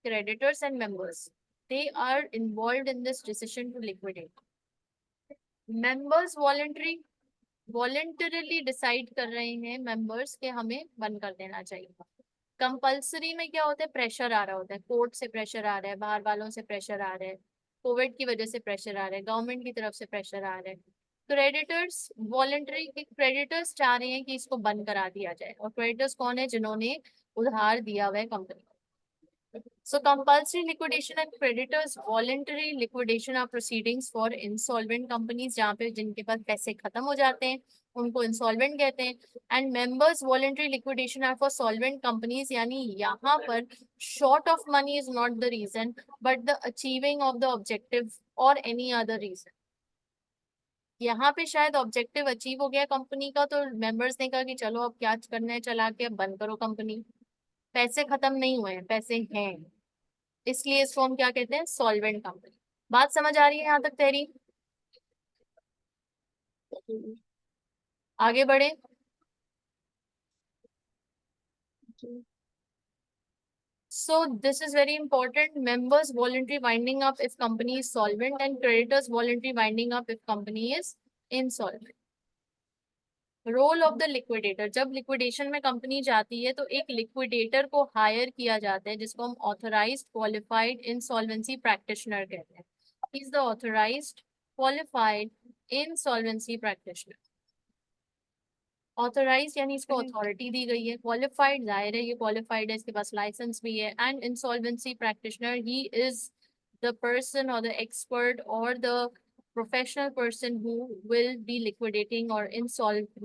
creditors and members, they are involved in this decision to liquidate. Members voluntarily decide कर रहे हैं मेंबर्स के हमें बंद कर देना चाहिए। कंपल्सरी में क्या होता है? प्रेशर आ रहा होता है, कोर्ट से प्रेशर आ रहा है, बाहर वालों से प्रेशर आ रहा है, कोविड की वजह से प्रेशर आ रहा है, गवर्नमेंट की तरफ से प्रेशर आ रहा है। क्रेडिटर्स वॉलेंटरी, क्रेडिटर्स चाह रहे हैं कि इसको बंद करा दिया जाए। और क्रेडिटर्स कौन है? जिन्होंने उधार दिया हुआ है कंपनी को। So compulsory liquidation and creditors voluntary liquidation are proceedings for insolvent companies, जहाँ पे जिनके पास पैसे खत्म हो जाते हैं उनको insolvent कहते हैं। And members voluntary liquidation are for solvent companies, यानी यहाँ पर short of money is not the reason but the achieving of the objective or any other reason। यहाँ पे शायद ऑब्जेक्टिव अचीव हो गया कंपनी का, तो मेंबर्स ने कहा कि चलो अब क्या करना है, चला के अब बंद करो कंपनी। पैसे खत्म नहीं हुए हैं, पैसे हैं, इसलिए इसको हम क्या कहते हैं? Solvent company. बात समझ आ रही है यहाँ तक तेरी? आगे बढ़े। So this is very important. Members voluntary winding up if company is solvent and creditors voluntary winding up if company is insolvent. Role of the liquidator, जब लिक्विडेशन में कंपनी जाती है तो एक लिक्विडेटर को हायर किया जाता है जिसको हम ऑथराइज्ड क्वालिफाइड इंसॉल्वेंसी प्रैक्टिशनर कहते हैं। Is the authorised qualified insolvency practitioner. Authorise यानी इसको अथॉरिटी दी गई है, क्वालिफाइड जाहिर है ये क्वालिफाइड है, इसके पास लाइसेंस भी है। And insolvency practitioner, he is the person और द एक्सपर्ट और the professional person who will be liquidating or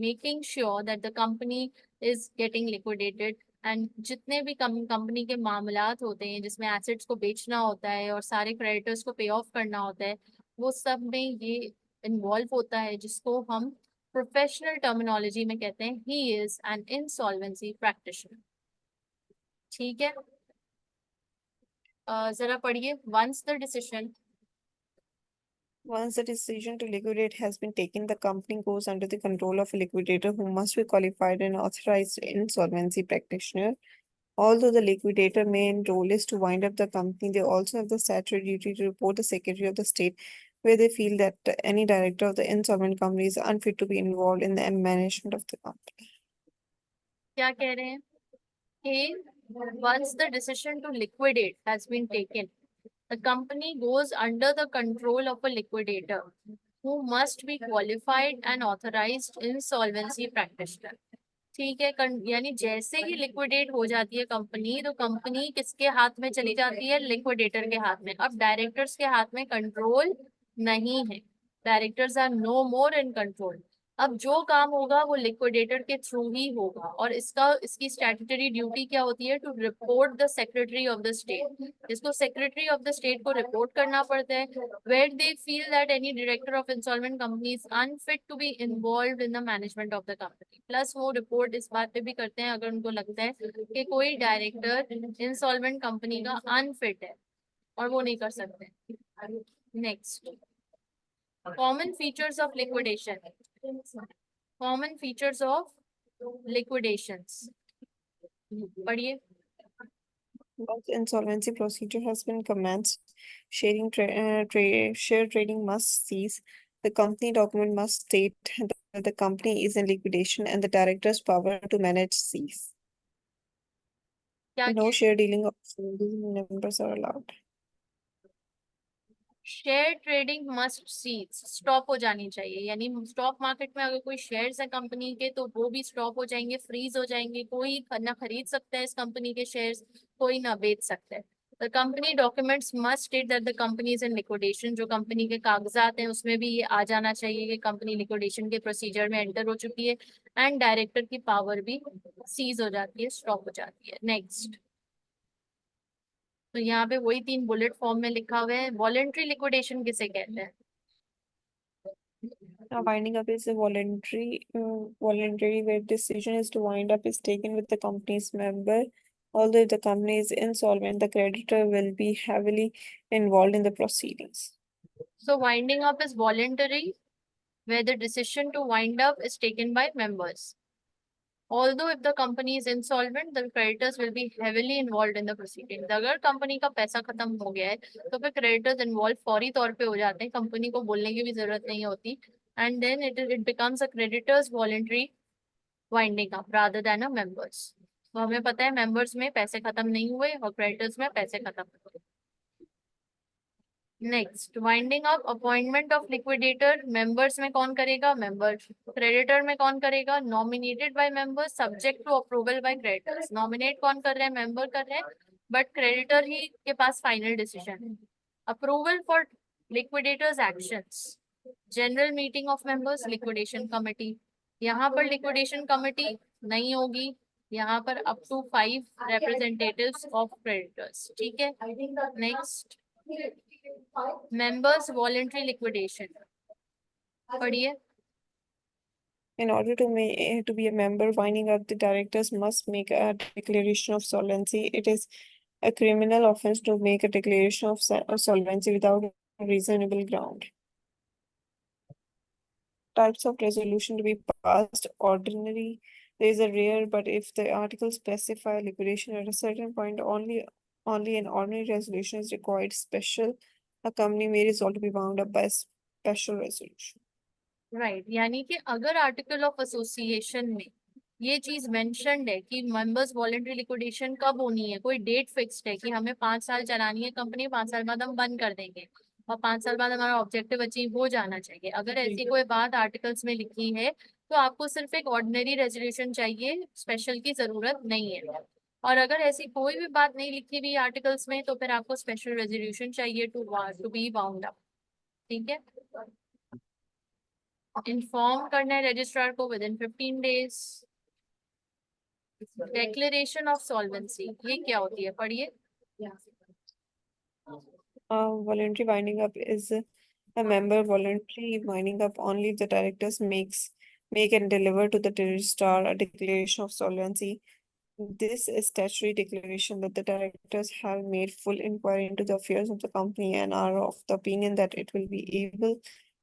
making sure that the company is getting liquidated। and जितने भी कंपनी के मामलात होते हैं जिसमें एसेट्स को बेचना होता है और सारे क्रेडिटर्स को पे ऑफ करना होता है, वो सब में ये इन्वॉल्व होता है, जिसको हम प्रोफेशनल टर्मिनोलॉजी में कहते हैं he is an insolvency practitioner. ठीक है, जरा पढ़िए। Once the decision, Once the decision to liquidate has been taken, the company goes under the control of a liquidator who must be qualified and authorized insolvency practitioner. Although the liquidator main role is to wind up the company, they also have the statutory duty to report the Secretary of the State where they feel that any director of the insolvent company is unfit to be involved in the management of the company. क्या कह रहे हैं कि once the decision to liquidate has been taken, the company goes under the control of a liquidator who must be qualified and authorized insolvency practitioner। ठीक है, यानी जैसे ही liquidate हो जाती है कंपनी, तो कंपनी किसके हाथ में चली जाती है? लिक्विडेटर के हाथ में। अब डायरेक्टर्स के हाथ में कंट्रोल नहीं है, directors are no more in control. अब जो काम होगा वो लिक्विडेटर के थ्रू ही होगा। और इसकी स्टैट्यूटरी ड्यूटी क्या होती है? To report the secretary of the state, जिसको सेक्रेटरी ऑफ द स्टेट को रिपोर्ट करना पड़ता है where they feel that any director of installment company is unfit to be involve in the management of the company. Plus वो report इस बात पे भी करते हैं अगर उनको लगता है कि कोई डायरेक्टर इंस्टॉलमेंट कंपनी का अनफिट है और वो नहीं कर सकते। Next, common features of liquidation. Common features of liquidations पढ़िए। Once insolvency procedure has been commenced, share trading must cease. The company document must state that the company is in liquidation and the director's power to manage cease. क्या No share dealing of members are allowed. Share trading must cease, stop हो जानी चाहिए। यानी stock market में अगर कोई shares है company के तो वो भी स्टॉप हो जाएंगे, फ्रीज हो जाएंगे। कोई ना खरीद सकता है इस कंपनी के शेयर्स, कोई ना बेच सकता है। The company documents must state that the company is in liquidation. जो कंपनी के कागजात हैं उसमें भी ये आ जाना चाहिए कि कंपनी लिक्विडेशन के प्रोसीजर में एंटर हो चुकी है। एंड डायरेक्टर की पावर भी सीज हो जाती है, स्टॉप हो जाती है। नेक्स्ट, तो यहाँ पे वही 3 बुलेट फॉर्म में लिखा हुआ है। वॉलेंट्री लिक्विडेशन किसे कहते हैं? Now, winding up is a voluntary where decision is to wind up is taken with the company's member. Although if the company is insolvent, the creditor will be heavily involved in the proceedings. So winding up is voluntary, where the decision to wind up is taken by members. Although if the company is insolvent, the creditors will be heavily involved in the proceedings. अगर company का पैसा खत्म हो गया है तो फिर creditors involve फौरी तौर पे हो जाते हैं, कंपनी को बोलने की भी जरूरत नहीं होती। And then it becomes a creditors voluntary winding up rather than a members. तो हमें पता है मेंबर्स में पैसे खत्म नहीं हुए और क्रेडिटर्स में पैसे खत्म हुए। Next, winding up appointment of liquidator. Members में कौन करेगा? मेंबर। क्रेडिटर में कौन करेगा? Nominated by members subject to approval by creditors. Nominate कौन कर रहे हैं? मेंबर कर रहे हैं, बट क्रेडिटर ही के पास फाइनल डिसीजन है। Approval for liquidators actions, general meeting of members, liquidation committee. यहाँ पर लिक्विडेशन कमेटी नहीं होगी, यहाँ पर up to 5 representatives of creditors. ठीक है। नेक्स्ट, मेंबर्स वॉलेंट्री लिक्विडेशन पढ़िए। In order to be a member, winding up the directors must make a declaration of solvency. It is a criminal offense to make a declaration of solvency without a reasonable ground. Types of resolution to be passed: ordinary. There is a rare, but if the articles specify liquidation at a certain point, only an ordinary resolution is required. Special, a company may resolve to be wound up by special resolution. Right, यानी कि अगर article of association में ये चीज mentioned है कि members voluntary liquidation कब होनी है, कोई डेट फिक्स्ड है कि हमें 5 साल चलानी है कंपनी, 5 साल बाद हम बंद कर देंगे और 5 साल बाद हमारा ऑब्जेक्टिव अचीव हो जाना चाहिए, अगर ऐसी कोई बात आर्टिकल्स में लिखी है तो आपको सिर्फ एक ऑर्डिनरी रेजोल्यूशन चाहिए, स्पेशल की जरूरत नहीं है। और अगर ऐसी कोई भी बात नहीं लिखी हुई आर्टिकल्स में तो फिर आपको स्पेशल रेजोल्यूशन चाहिए टू बी बाउंड अप। ठीक है। इन्फॉर्म करना है रजिस्ट्रार को with in 15 days. Declaration of solvency ये क्या होती है? पढ़िए। Voluntary winding up is a member voluntarily winding up only if the directors make and deliver to the registrar a declaration of solvency. This is statutory declaration that the directors have made full inquiry into the affairs of the company and are of the opinion that it will be able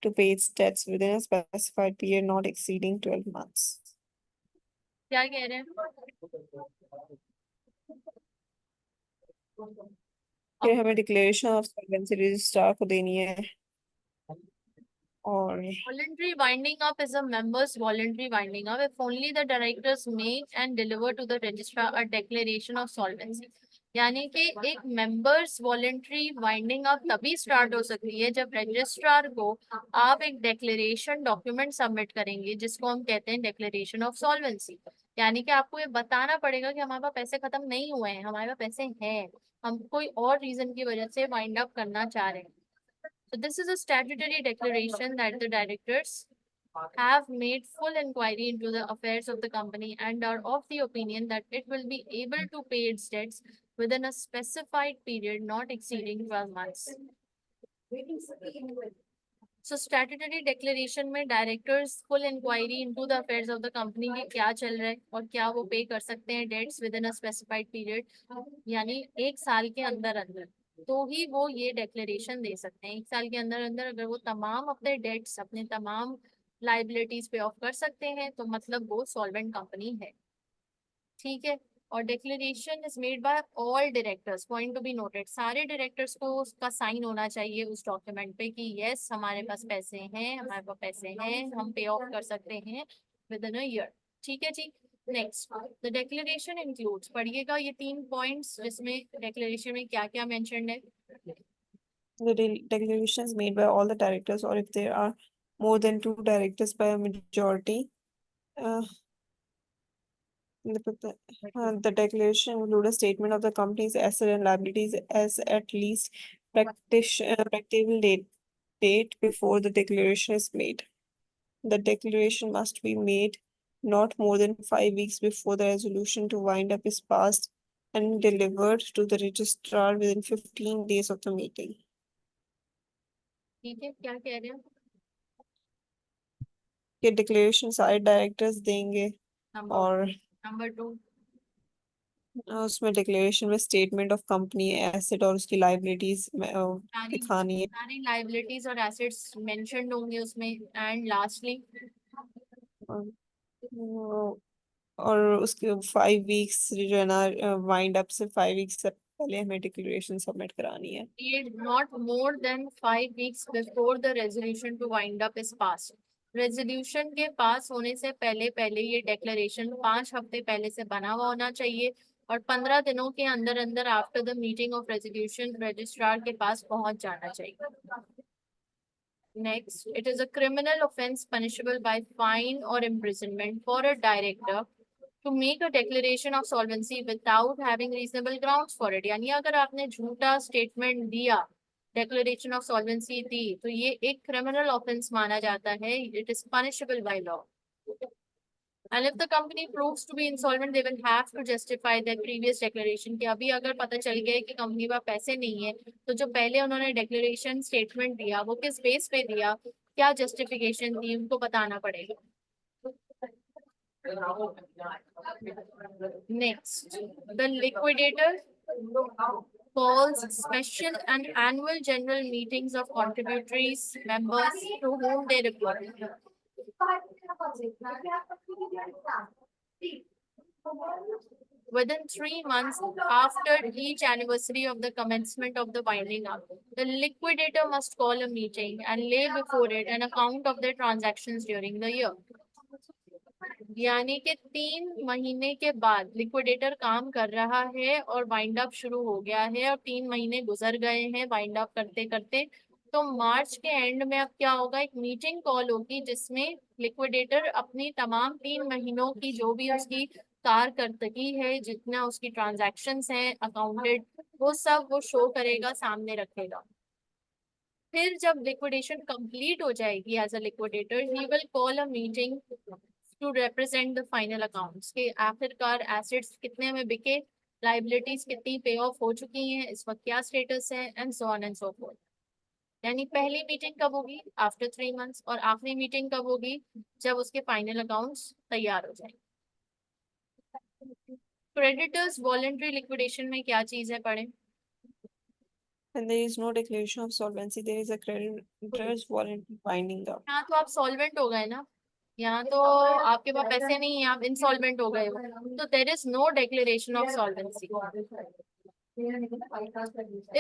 to pay its debts within a specified period not exceeding 12 months. क्या कह रहे हैं? फिर हमें declaration of solvency registrar को देनी है और Voluntary winding up is a member's voluntary winding up if only the directors make and deliver to the registrar a declaration of solvency। यानी कि एक मेंबर्स वॉलेंट्री वाइंडिंग अप तभी start हो सकती है जब रजिस्ट्रार को आप एक डेक्लेरेशन डॉक्यूमेंट सबमिट करेंगे जिसको हम कहते हैं डेक्लेरेशन ऑफ सॉल्वेंसी। यानी कि आपको ये बताना पड़ेगा कि हमारे पास पैसे खत्म नहीं हुए हैं, हमारे पास पैसे हैं, हम कोई और रीजन की वजह से वाइंड अप करना चाह रहे हैं। So this is a statutory declaration that the directors have made full inquiry into the affairs of the company and are of the opinion that it will be able to pay its debts within a specified period not exceeding 12 months. So statutory declaration में directors full inquiry into the affairs of the company में क्या चल रहा है और क्या वो पे कर सकते हैं debts within a specified period, यानी 1 साल के अंदर अंदर तो ही वो ये डेक्लेरेशन दे सकते हैं। 1 साल के अंदर अंदर अगर वो तमाम अपने डेट्स, अपने तमाम लाइबिलिटीज पे ऑफ कर सकते हैं तो मतलब वो सॉल्वेंट कंपनी है। ठीक है। और declaration is made by all directors, point to be noted, सारे डायरेक्टर्स को उसका साइन होना चाहिए उस डॉक्यूमेंट पे कि यस हमारे पास पैसे हैं, हमारे पास पैसे हैं, हम पे ऑफ कर सकते हैं विद इन अ ईयर। ठीक है जी। नेक्स्ट, द डिक्लेरेशन इंक्लूड्स, पढ़िएगा ये 3 पॉइंट्स जिसमें डिक्लेरेशन में क्या क्या मेंशन्ड है। The declaration is made by all the directors, or if there are more than two directors by a majority. Uh, the declaration include a statement of the company's asset and liabilities as at least practicable date before the declaration is made. The declaration must be made not more than 5 weeks before the resolution to wind up is passed and delivered to the registrar within 15 days of the meeting. ठीक है, क्या कह रहे हैं? ये declaration सारे directors देंगे और नंबर 2, उसमें डिक्लेरेशन में स्टेटमेंट ऑफ कंपनी एसेट और उसकी लाइबिलिटीज दिखानी है सारी लाइबिलिटीज और एसेट्स मेंशन्ड होंगे उसमें। एंड लास्टली और, और उसके 5 वीक्स जो है ना वाइंड अप से 5 वीक्स से पहले हमें डिक्लेरेशन सबमिट करानी है। not more than 5 weeks before the resolution to wind up is passed। Resolution के पास होने से पहले पहले ये डेक्लेरेशन 5 हफ्ते पहले से बना हुआ होना चाहिए और 15 दिनों के अंदर अंदर after the meeting of resolution registrar के पास पहुंच जाना चाहिए। Next, it is a criminal offense punishable by fine or imprisonment for a director to make a declaration of solvency without having reasonable grounds for it। यानी अगर आपने झूठा statement दिया, declaration of solvency दी, तो ये एक criminal offense माना जाता है। It is punishable by law। And if the company proves to be insolvent, they will have to justify their previous declaration। कि अभी अगर पता चल गया है कि कंपनी पास पैसे नहीं है, तो जो पहले उन्होंने डेक्लेरेशन स्टेटमेंट दिया वो किस बेस पे दिया, क्या जस्टिफिकेशन दी, उनको बताना पड़ेगा। Next, the liquidator calls special and annual general meetings of contributories members to whom they report। Within 3 months after each anniversary of the commencement of the winding up, the liquidator must call a meeting and lay before it an account of their transactions during the year। यानी कि 3 महीने के बाद liquidator काम कर रहा है और वाइंड अप शुरू हो गया है और 3 महीने गुजर गए हैं वाइंड अप करते करते, तो मार्च के एंड में अब क्या होगा, एक मीटिंग कॉल होगी जिसमें लिक्विडेटर अपनी तमाम 3 महीनों की जो भी उसकी कारकर्दगी है, जितना उसकी ट्रांजैक्शंस हैं अकाउंटेड, वो सब वो शो करेगा, सामने रखेगा। फिर जब लिक्विडेशन कंप्लीट हो जाएगी as a liquidator, he will call a meeting to represent the final accounts के आखिरकार एसेट्स कितने में बिके, लाइबिलिटीज कितनी पे ऑफ हो चुकी हैं, इस वक्त क्या स्टेटस है, and so on and so fourth. यानी पहली मीटिंग कब होगी, आफ्टर 3 मंथ्स, और आखिरी मीटिंग कब होगी, जब उसके फाइनल अकाउंट्स तैयार हो जाएंगे। क्रेडिटर्स वॉलंटरी लिक्विडेशन में क्या चीज है, पढ़े। When there is no declaration of solvency, there is a creditor's voluntary winding up. यहाँ तो आप सॉल्वेंट हो गए ना, यहाँ तो आपके पास पैसे नहीं है, आप इंसॉल्वेंट हो गए हो, तो there is no declaration of solvency.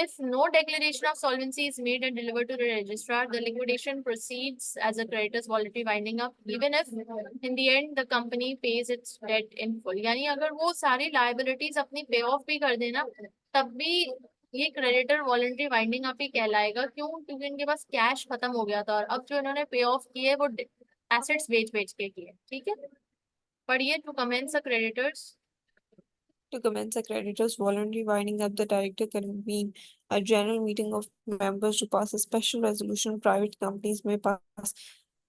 If no declaration of solvency is made and delivered to the registrar, the liquidation proceeds as a creditor's voluntary winding up, even if in the end the company pays its debt in full। यानी अगर वो सारी liabilities अपनी पे of भी कर देना, तब भी ये क्रेडिटर वॉलंटरी वाइंडिंग अप ही कहलाएगा। क्यों? क्योंकि इनके पास कैश खत्म हो गया था और अब जो इन्होंने पे ऑफ किए वो एसेट्स बेच बेच के किए। ठीक है, पढ़िए। To commence a creditors, To commence a creditor's voluntary winding up, the director convene a general meeting of members to pass a special resolution. Private companies may pass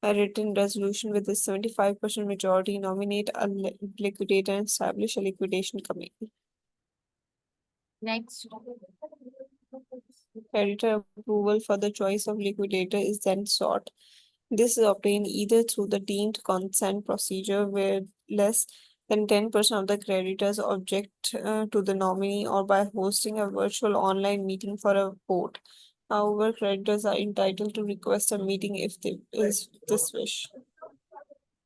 a written resolution with a 75% majority, nominate a liquidator, and establish a liquidation committee. Next, Creditor approval for the choice of liquidator is then sought. This is obtained either through the deemed consent procedure, where less than 10% of the creditors object to the nominee, or by hosting a virtual online meeting for a vote. However, creditors are entitled to request a meeting if they this wish.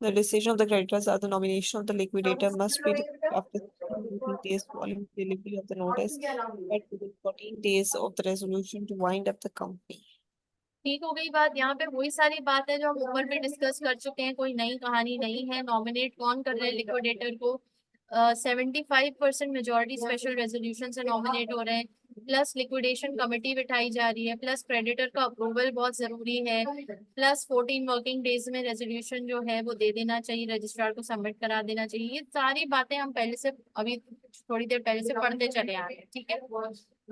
The decision of the creditors or the nomination of the liquidator must be declared after 15 days following delivery of the notice, but within 14 days of the resolution to wind up the company. ठीक हो गई बात। यहाँ पे वही सारी बात है जो हम ऊपर भी डिस्कस कर चुके हैं, कोई नई कहानी नहीं है। नॉमिनेट कौन कर रहे हैं लिक्विडेटर को, 75% मेजोरिटी स्पेशल रेजोल्यूशन से नॉमिनेट हो रहे हैं। प्लस लिक्विडेशन कमेटी बिठाई जा रही है, प्लस क्रेडिटर का अप्रूवल बहुत जरूरी है, प्लस 14 वर्किंग डेज में रेजोल्यूशन जो है वो दे देना चाहिए, रजिस्ट्रार को सबमिट करा देना चाहिए। ये सारी बातें हम पहले से अभी थोड़ी देर पहले से पढ़ते चले आ रहे हैं, ठीक है।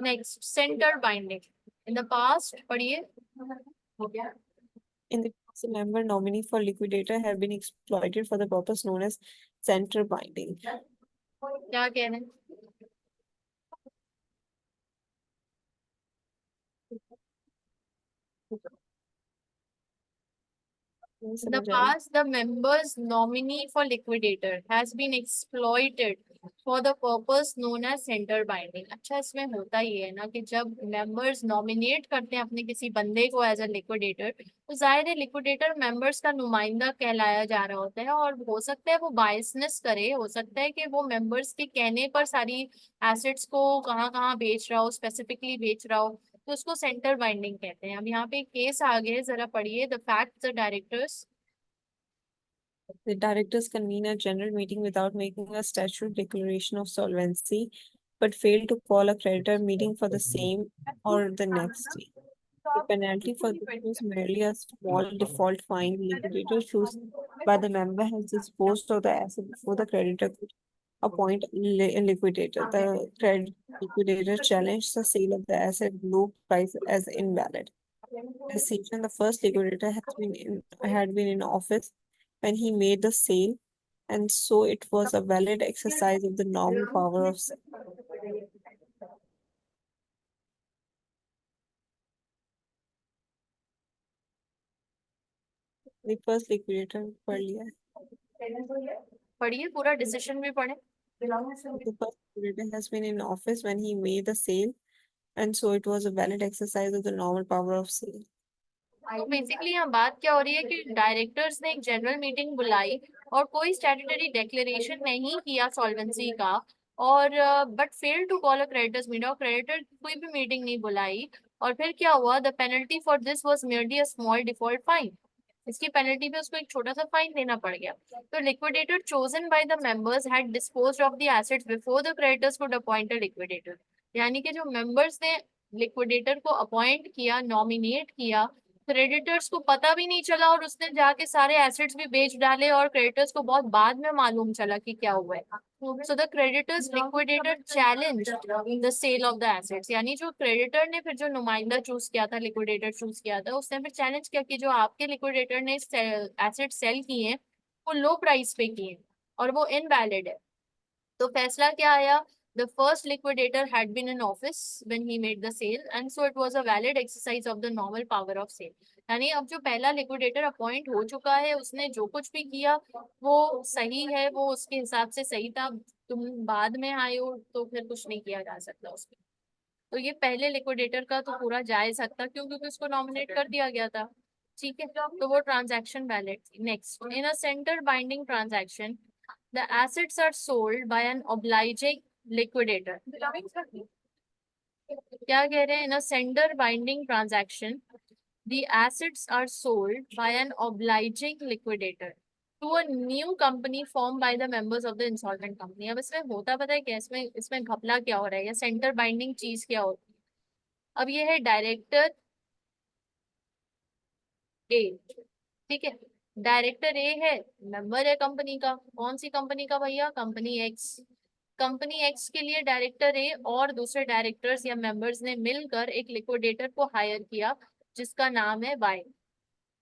Next, centre binding in the past, पढ़िए। हो गया। In the past, the member nominee for liquidator have been exploited for the purpose known as center binding. क्या कह रहे हैं? नहीं In the समझ आई। past, the member's nominee for liquidator has been exploited for the purpose known as center binding। अच्छा, इसमें होता ये है ना कि जब members nominate करते हैं अपने किसी बंदे को एज अ liquidator, तो जाहिर है liquidator members का नुमाइंदा कहलाया जा रहा होता है, और हो सकता है वो बायसनेस करे, हो सकता है कि वो members के कहने पर सारी assets को कहाँ कहाँ बेच रहा हो, स्पेसिफिकली बेच रहा हो, तो उसको सेंटर बाइंडिंग कहते हैं। अब यहाँ पे केस आ गए, जरा पढ़िए। The fact the directors, The directors convene a general meeting without making a statutory declaration of solvency, but fail to call a creditor meeting for the same or the next day. The penalty for this was merely a small default fine. The liquidator choose by the member has disposed of the asset before the creditor could appoint a liquidator. The liquidator challenged the sale of the asset low price as invalid. Decision: the first liquidator had been in office when he made the sale, and so it was a valid exercise of the normal power of sale. The first liquidator पढ़ लिया है। पढ़िए पूरा, decision भी पढ़े। The first liquidator has been in office when he made the sale, and so it was a valid exercise of the normal power of sale. तो basically यहाँ बात क्या हो रही है कि डायरेक्टर्स ने एक जनरल मीटिंग बुलाई और कोई स्टैट्यूटरी डिक्लेरेशन नहीं किया सॉल्वेंसी का, और but fail to call a creditors meeting, और क्रेडिटर कोई भी मीटिंग नहीं बुलाई, और फिर क्या हुआ? The penalty for this was merely a small default fine. इसकी पेनल्टी पे उसको एक छोटा सा फाइन देना पड़ गया। तो liquidator chosen by the members had disposed of the assets before the creditors could appoint a liquidator. यानी कि जो मेंबर्स ने लिक्विडेटर को अपॉइंट किया, नॉमिनेट किया, क्रेडिटर्स को पता भी नहीं चला, और उसने जाके सारे एसेट्स भी बेच डाले, और क्रेडिटर्स को बहुत बाद में मालूम चला कि क्या हुआ है। So the creditors liquidator challenge the sale of the assets. यानी जो क्रेडिटर ने फिर जो नुमाइंदा चूज किया था, लिक्विडेटर चूज किया था, उसने फिर चैलेंज किया कि जो आपके लिक्विडेटर ने एसेट सेल किए हैं वो लो प्राइस पे किए हैं और वो इनवैलिड है। तो फैसला क्या आया? The first liquidator had been in office when he made the sale, and so it was a valid exercise of the normal power of sale। यानी अब जो पहला लिक्विडेटर अपॉइंट हो चुका है, उसने जो कुछ भी किया वो सही है, वो उसके हिसाब से सही था। तुम बाद में आए हो तो फिर कुछ नहीं किया जा सकता उसमें। तो ये पहले लिक्विडेटर का तो पूरा जायज हक था, क्यों? क्योंकि उसको नॉमिनेट कर दिया गया था। ठीक है, तो वो ट्रांजैक्शन वैलिड थी। Next, in a centre binding transaction the assets are sold by an obliging liquidator। क्या कह रहे हैं? In a sender binding transaction, the assets are sold by an obliging liquidator to a new company formed by the members of the insolvent company। अब इसमें होता पता है क्या? इसमें इसमें घपला क्या हो रहा है, या सेंटर बाइंडिंग चीज क्या होती है? अब ये है डायरेक्टर ए, ठीक है। डायरेक्टर ए है, मेंबर है कंपनी का। कौन सी कंपनी का भैया? Company x. कंपनी एक्स के लिए डायरेक्टर ए और दूसरे डायरेक्टर्स या मेंबर्स ने मिलकर एक लिक्विडेटर को हायर किया जिसका नाम है वाई।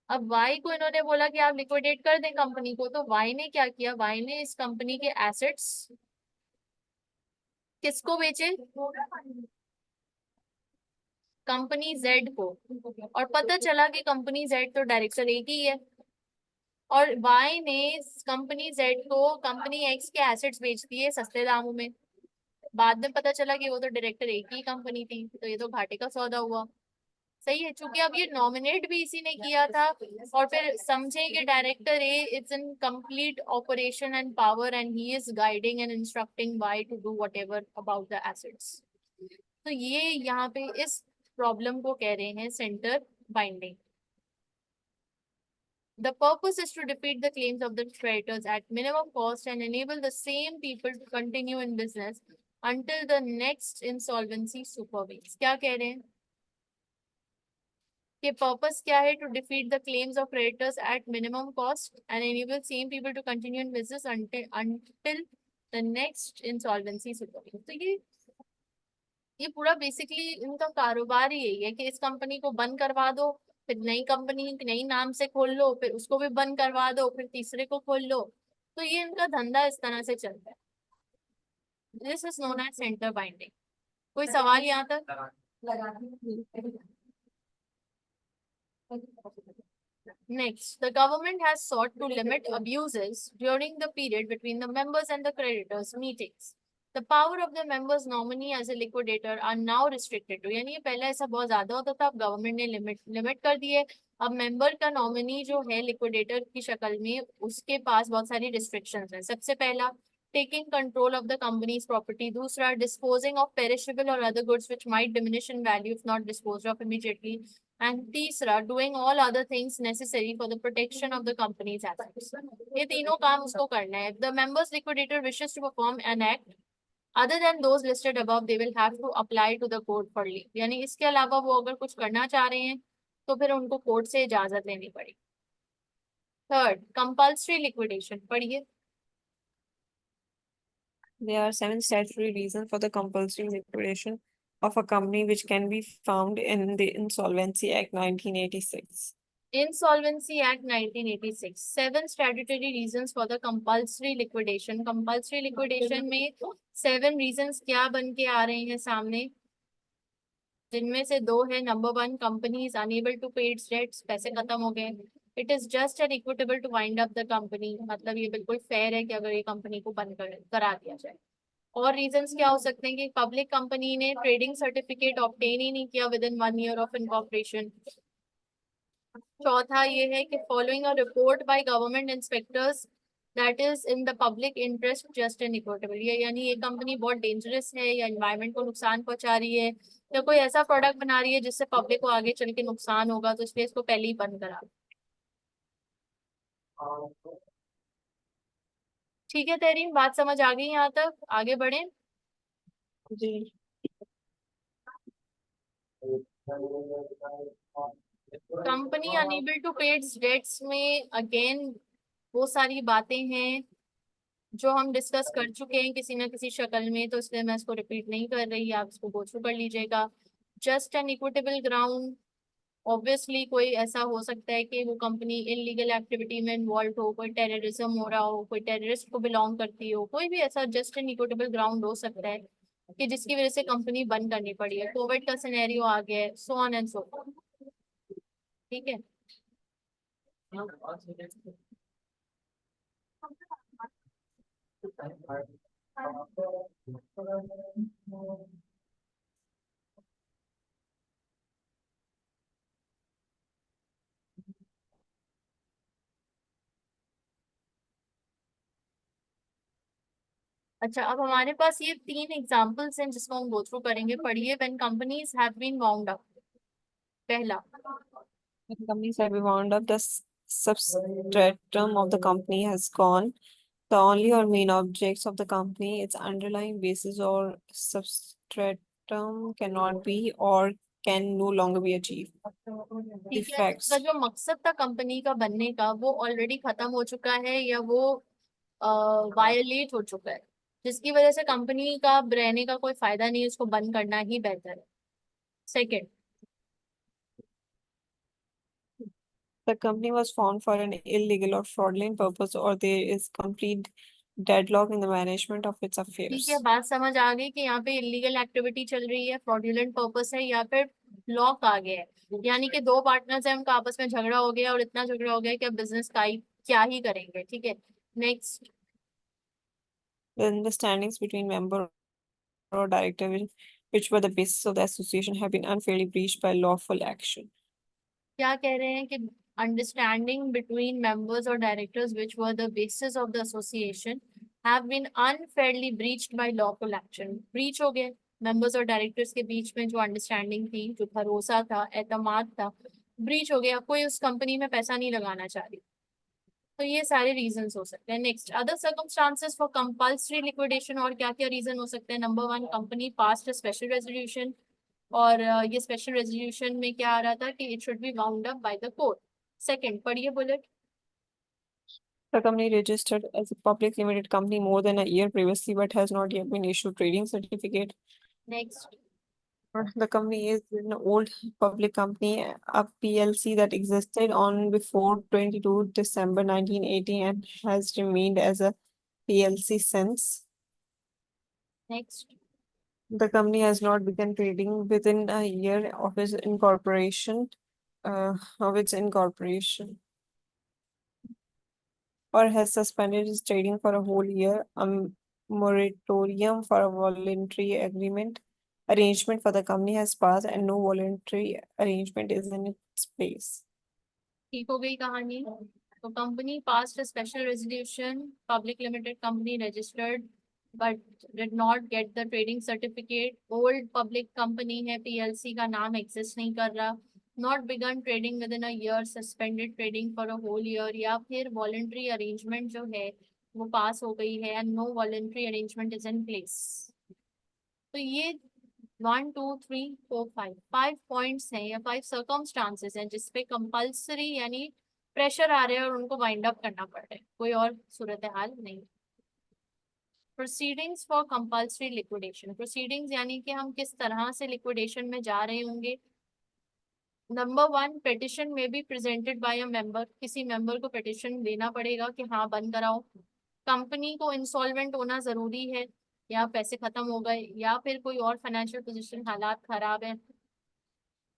अब वाई को इन्होंने बोला कि आप लिक्विडेट कर दें कंपनी को, तो वाई ने क्या किया? वाई ने इस कंपनी के एसेट्स किसको बेचे? कंपनी जेड को। और पता चला कि कंपनी जेड तो डायरेक्टर एक ही है, और वाई ने कंपनी जेड को कंपनी एक्स के एसेट्स बेच दिए सस्ते दामों में। बाद में पता चला कि वो तो डायरेक्टर एक ही कंपनी थी, तो ये तो घाटे का सौदा हुआ। सही है, क्योंकि अब ये नॉमिनेट भी इसी ने किया था, और फिर समझे कि director A is in complete operation and power, and he is guiding and instructing Y to do whatever about the assets. तो ये यहाँ पे इस प्रॉब्लम को कह रहे हैं centre binding. The purpose is to defeat the claims of the creditors at minimum cost and enable the same people to continue in business until the next insolvency supervenes. क्या कह रहे हैं कि पर्पस क्या है? To defeat the claims of creditors at minimum cost and enable same people to continue in business until the next insolvency supervenes. तो ये पूरा बेसिकली इनका कारोबार ही यही है कि इस कंपनी को बंद करवा दो, फिर नई कंपनी नई नाम से खोल लो, फिर उसको भी बंद करवा दो, फिर तीसरे को खोल लो। तो ये इनका धंधा इस तरह से चलता है। This is known as centre binding. कोई सवाल यहाँ तक? Next, the government has sought to limit abuses during the period between the members and the creditors meetings. The power of the members nominee as a liquidator are now restricted to, यानी ये पहले ऐसा बहुत ज्यादा होता था, अब government ने लिमिट कर दिए। अब मेंबर का नॉमिनी जो है लिक्विडेटर की शक्ल में, उसके पास बहुत सारी रिस्ट्रिक्शंस हैं। सबसे पहला, taking control of the company's property. दूसरा, disposing of perishable or other goods which might diminish in value if not disposed of immediately. And तीसरा, doing all other things necessary for the protection of the company's assets. ये तीनों काम उसको करना है। If the members liquidator wishes to perform an act other than those listed above, they will have to apply to the court for leave. यानी इसके अलावा वो अगर कुछ करना चाह रहे हैं तो फिर उनको कोर्ट से इजाजत लेनी पड़ेगी। थर्ड, कंपल्सरी लिक्विडेशन पढ़िए। There are 7 statutory reasons for the compulsory liquidation of a company which can be found in the Insolvency Act 1986. Insolvency Act 1986, 7 statutory reasons for the compulsory liquidation. Compulsory liquidation में 7 reasons क्या बन के आ रहे हैं सामने, जिनमें से 2 है। Number 1, company is unable to pay its debts, पैसे खत्म हो गए। It is just an equitable to wind up the company, मतलब ये बिल्कुल फेयर है कि अगर ये कंपनी को बंद करा दिया जाए। और रीजंस क्या हो सकते हैं कि पब्लिक कंपनी ने ट्रेडिंग सर्टिफिकेट ऑब्टेन ही नहीं किया with in 1 year of incorporation. चौथा ये है कि following a report by government inspectors that is in the public interest just and equitable. ये यानी ये कंपनी बहुत डेंजरस है या एनवायरनमेंट को नुकसान पहुंचा रही है या कोई ऐसा प्रोडक्ट बना रही है जिससे पब्लिक को आगे चल के नुकसान होगा, तो इसलिए इसको पहले ही बंद करा। ठीक है तहरीन, बात समझ आ गई यहाँ तक? आगे बढ़े। जी। Company enable to pay its dates में अगेन वो सारी बातें हैं जो हम डिस्कस कर चुके हैं किसी ना किसी शक्ल में, तो इसलिए मैं इसको रिपीट नहीं कर रही, आप इसको गो थ्रू कर लीजिएगा। Just an equitable ground, obviously कोई ऐसा हो सकता है कि वो कंपनी इलीगल एक्टिविटी में इन्वॉल्व हो, कोई टेररिज्म हो रहा हो, कोई टेररिस्ट को बिलोंग करती हो, कोई भी ऐसा जस्ट एन इक्विटेबल ग्राउंड हो सकता है कि जिसकी वजह से कंपनी बंद करनी पड़ी है। कोविड का सिनेरियो आ गया है, so on and so forth. ठीक है। अच्छा, अब हमारे पास ये 3 एग्जांपल्स हैं जिसको हम गो थ्रू करेंगे। पढ़िए। When companies have been wound up, पहला। When companies have been wound up, the substratum of the company has gone. The only or main objects of the company, its underlying basis or substratum cannot be or can no longer be achieved. ठीक है, Effects. उसका जो मकसद था company का बनने का वो ऑलरेडी खत्म हो चुका है या वो वायलेट हो चुका है, जिसकी वजह से कंपनी का अब रहने का कोई फायदा नहीं है, उसको बंद करना ही बेहतर है। Second, The company was formed for an illegal or fraudulent purpose, or there is complete deadlock in the management of its ठीक है, affairs. बात समझ आ गई कि यहाँ पे इलीगल एक्टिविटी चल रही है, फ्रॉडुलेंट पर्पस है या फिर लॉक आ गया है, यानी कि 2 पार्टनर्स हैं, उनका आपस में झगड़ा हो गया और इतना झगड़ा हो गया कि अब बिजनेस का ही क्या ही करेंगे। ठीक है। Next, The understandings between member or director, which were the basis of the association, have been unfairly breached by lawful action. क्या कह रहे हैं कि अंडरस्टैंडिंग बिटवीन मेंबर्स और directors which were the basis of the association have been unfairly breached by lawful action. Breach हो गए, members और directors के बीच में जो अंडरस्टैंडिंग थी, जो भरोसा था, एतमाद था, ब्रीच हो गया। कोई उस कंपनी में पैसा नहीं लगाना चाह रही, तो ये सारे रीजंस हो सकते हैं। Next, other circumstances for compulsory liquidation, और क्या क्या रीजन हो सकते हैं? Number one, company passed special resolution, और ये स्पेशल रेजोल्यूशन में क्या आ रहा था कि it should be wound up by the court. Second, पढ़िए bullet. The company registered as a public limited company more than a year previously but has not yet been issued trading certificate. Next, The company is an old public company, a PLC that existed on before 22 December 1980 and has remained as a PLC since. Next, The company has not begun trading within a year of its incorporation, of its incorporation, or has suspended its trading for a whole year. A moratorium for a voluntary agreement arrangement for the company has passed, and no voluntary arrangement is in its place. ठीक हो गई कहानी। तो company passed special resolution, public limited company registered but did not get the trading certificate, old public company है, PLC का नाम exist नहीं कर रहा, not began trading within a year, suspended trading for a whole year, या फिर voluntary arrangement जो है वो पास हो गई है, and no voluntary arrangement is in place. तो ये 1 2 3 4 5 पॉइंट्स हैं या 5 सर्कमस्टांसेस हैं जिसपे कंपल्सरी यानी प्रेशर आ रहे हैं और उनको वाइंड अप करना पड़ रहा है, कोई और सूरत हाल नहीं। Proceedings for compulsory liquidation, proceedings यानी कि हम किस तरह से लिक्विडेशन में जा रहे होंगे। नंबर वन, पिटिशन में be presented by a member, किसी मेंबर को पिटिशन देना पड़ेगा कि हाँ बंद कराओ। कंपनी को इंसॉल्वेंट होना जरूरी है, या पैसे खत्म हो गए, या फिर कोई और फाइनेंशियल पोजीशन हालात खराब है।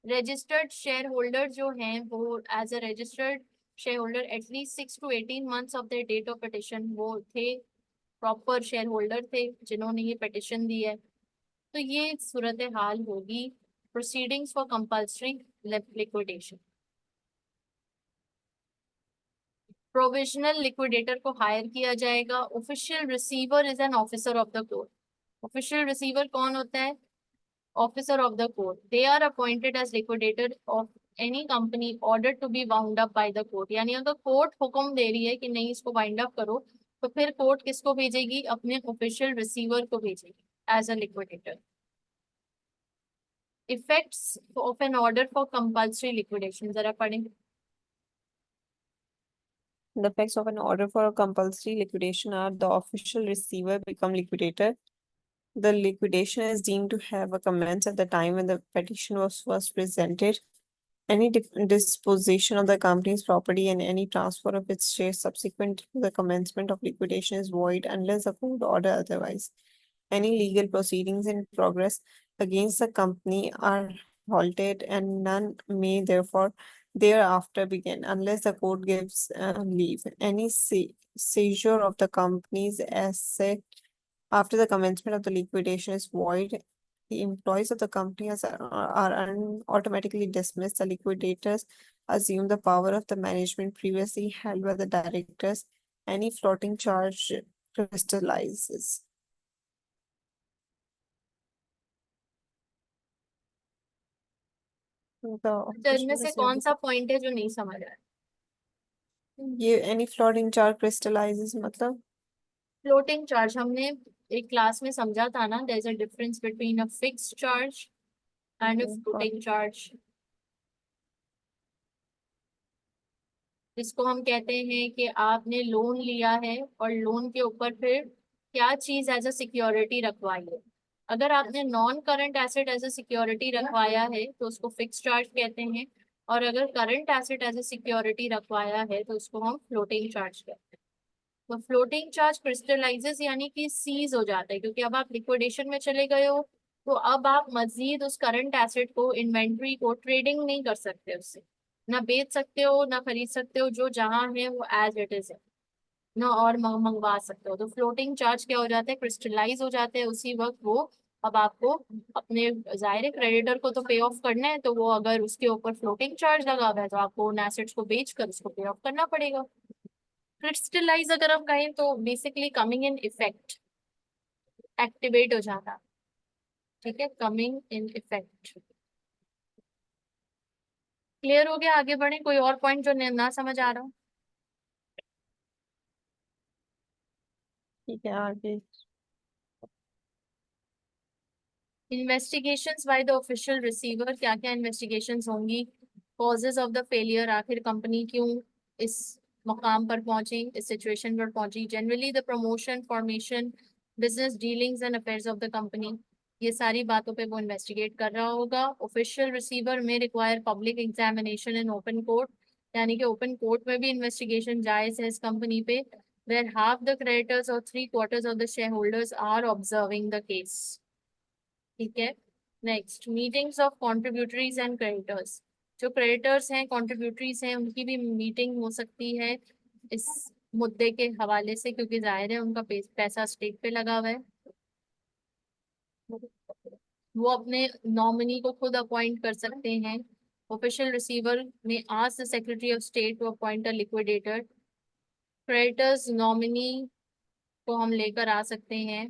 रजिस्टर्ड शेयर होल्डर जो हैं वो as a registered shareholder at least 6 to 18 months of the date of petition वो थे, प्रॉपर शेयर होल्डर थे जिन्होंने ये पिटिशन दी है। तो ये सूरत हाल होगी proceedings for compulsory liquidation. Provisional liquidator को हायर किया जाएगा। Official receiver is an officer of the court. Official receiver कौन होता है? Officer of the court. They are appointed as liquidator of any company order to be wound up by the court, यानी अगर court हुक्म दे रही है कि नहीं इसको वाइंड अप करो, तो फिर कोर्ट किसको भेजेगी? अपने ऑफिशियल रिसीवर को भेजेगी as a liquidator. Effects of an order for compulsory liquidation जरा पढ़ें। The effects of an order for a compulsory liquidation are the official receiver become liquidator. The liquidation is deemed to have a commenced at the time when the petition was first presented. Any disposition of the company's property and any transfer of its shares subsequent to the commencement of liquidation is void unless the court order otherwise. Any legal proceedings in progress against the company are halted and none may therefore thereafter begin unless the court gives leave. Any seizure of the company's asset after the commencement of the liquidation is void. The employees of the company are automatically dismissed. The liquidators assume the power of the management previously held by the directors. Any floating charge crystallizes. The तो इनमें official से receiver कौन सा point है जो नहीं समझ रहा है? ये any floating charge crystallizes मतलब फ्लोटिंग चार्ज हमने एक क्लास में समझा था ना, there is a difference between a fixed charge and a floating charge. जिसको हम कहते हैं कि आपने लोन लिया है और लोन के ऊपर फिर क्या चीज एज अ सिक्योरिटी रखवाई है। अगर आपने non current asset as a security रखवाया है तो उसको फिक्स चार्ज कहते हैं, और अगर current asset as a security रखवाया है तो उसको हम फ्लोटिंग चार्ज कहते हैं। तो फ्लोटिंग चार्ज क्रिस्टलाइजेस यानी कि सीज हो जाता है, क्योंकि अब आप लिक्विडेशन में चले गए हो, तो अब आप मजीद उस करंट एसेट को, इन्वेंट्री को ट्रेडिंग नहीं कर सकते, उससे ना बेच सकते हो ना खरीद सकते हो, जो जहां है वो एज इट इज है ना, और मंगवा सकते हो। तो फ्लोटिंग चार्ज क्या हो जाता है? क्रिस्टलाइज हो जाते हैं उसी वक्त वो। अब आपको अपने जाहिर क्रेडिटर को तो पे ऑफ करना है, तो वो अगर उसके ऊपर फ्लोटिंग चार्ज लगा हुआ है तो आपको उन एसेट्स को बेच कर उसको पे ऑफ करना पड़ेगा। क्रिस्टलाइज अगर हम कहें तो basically coming in effect, activate हो जाता। ठीक है, कमिंग इन इफेक्ट। क्लियर हो गया? आगे बढ़े, कोई और पॉइंट जो ना समझ आ रहा हो? ठीक है, आगे। Investigations by the official receiver, क्या क्या इन्वेस्टिगेशंस होंगी? कॉजेज ऑफ द फेलियर, आखिर कंपनी क्यों इस मकाम पर पहुंची, इस सिचुएशन पर पहुंची। Generally the promotion, formation, business dealings and affairs of the company, ये सारी बातों पे वो इन्वेस्टिगेट कर रहा होगा। ऑफिशियल रिसीवर में require public examination in open court, यानी कि ओपन कोर्ट में भी इन्वेस्टिगेशन जायज है इस कंपनी पे, where half the creditors or 3/4 of the shareholders are observing the case। ठीक है। Next, meetings of contributories and creditors, जो क्रेडिटर्स हैं, कॉन्ट्रीब्यूटरीज हैं, उनकी भी मीटिंग हो सकती है इस मुद्दे के हवाले से, क्योंकि जाहिर है उनका पैसा स्टेक पे लगा हुआ है। वो अपने नॉमिनी को खुद अपॉइंट कर सकते हैं। Official receiver may ask the secretary of state to appoint a liquidator. Creditors nominee को हम लेकर आ सकते हैं।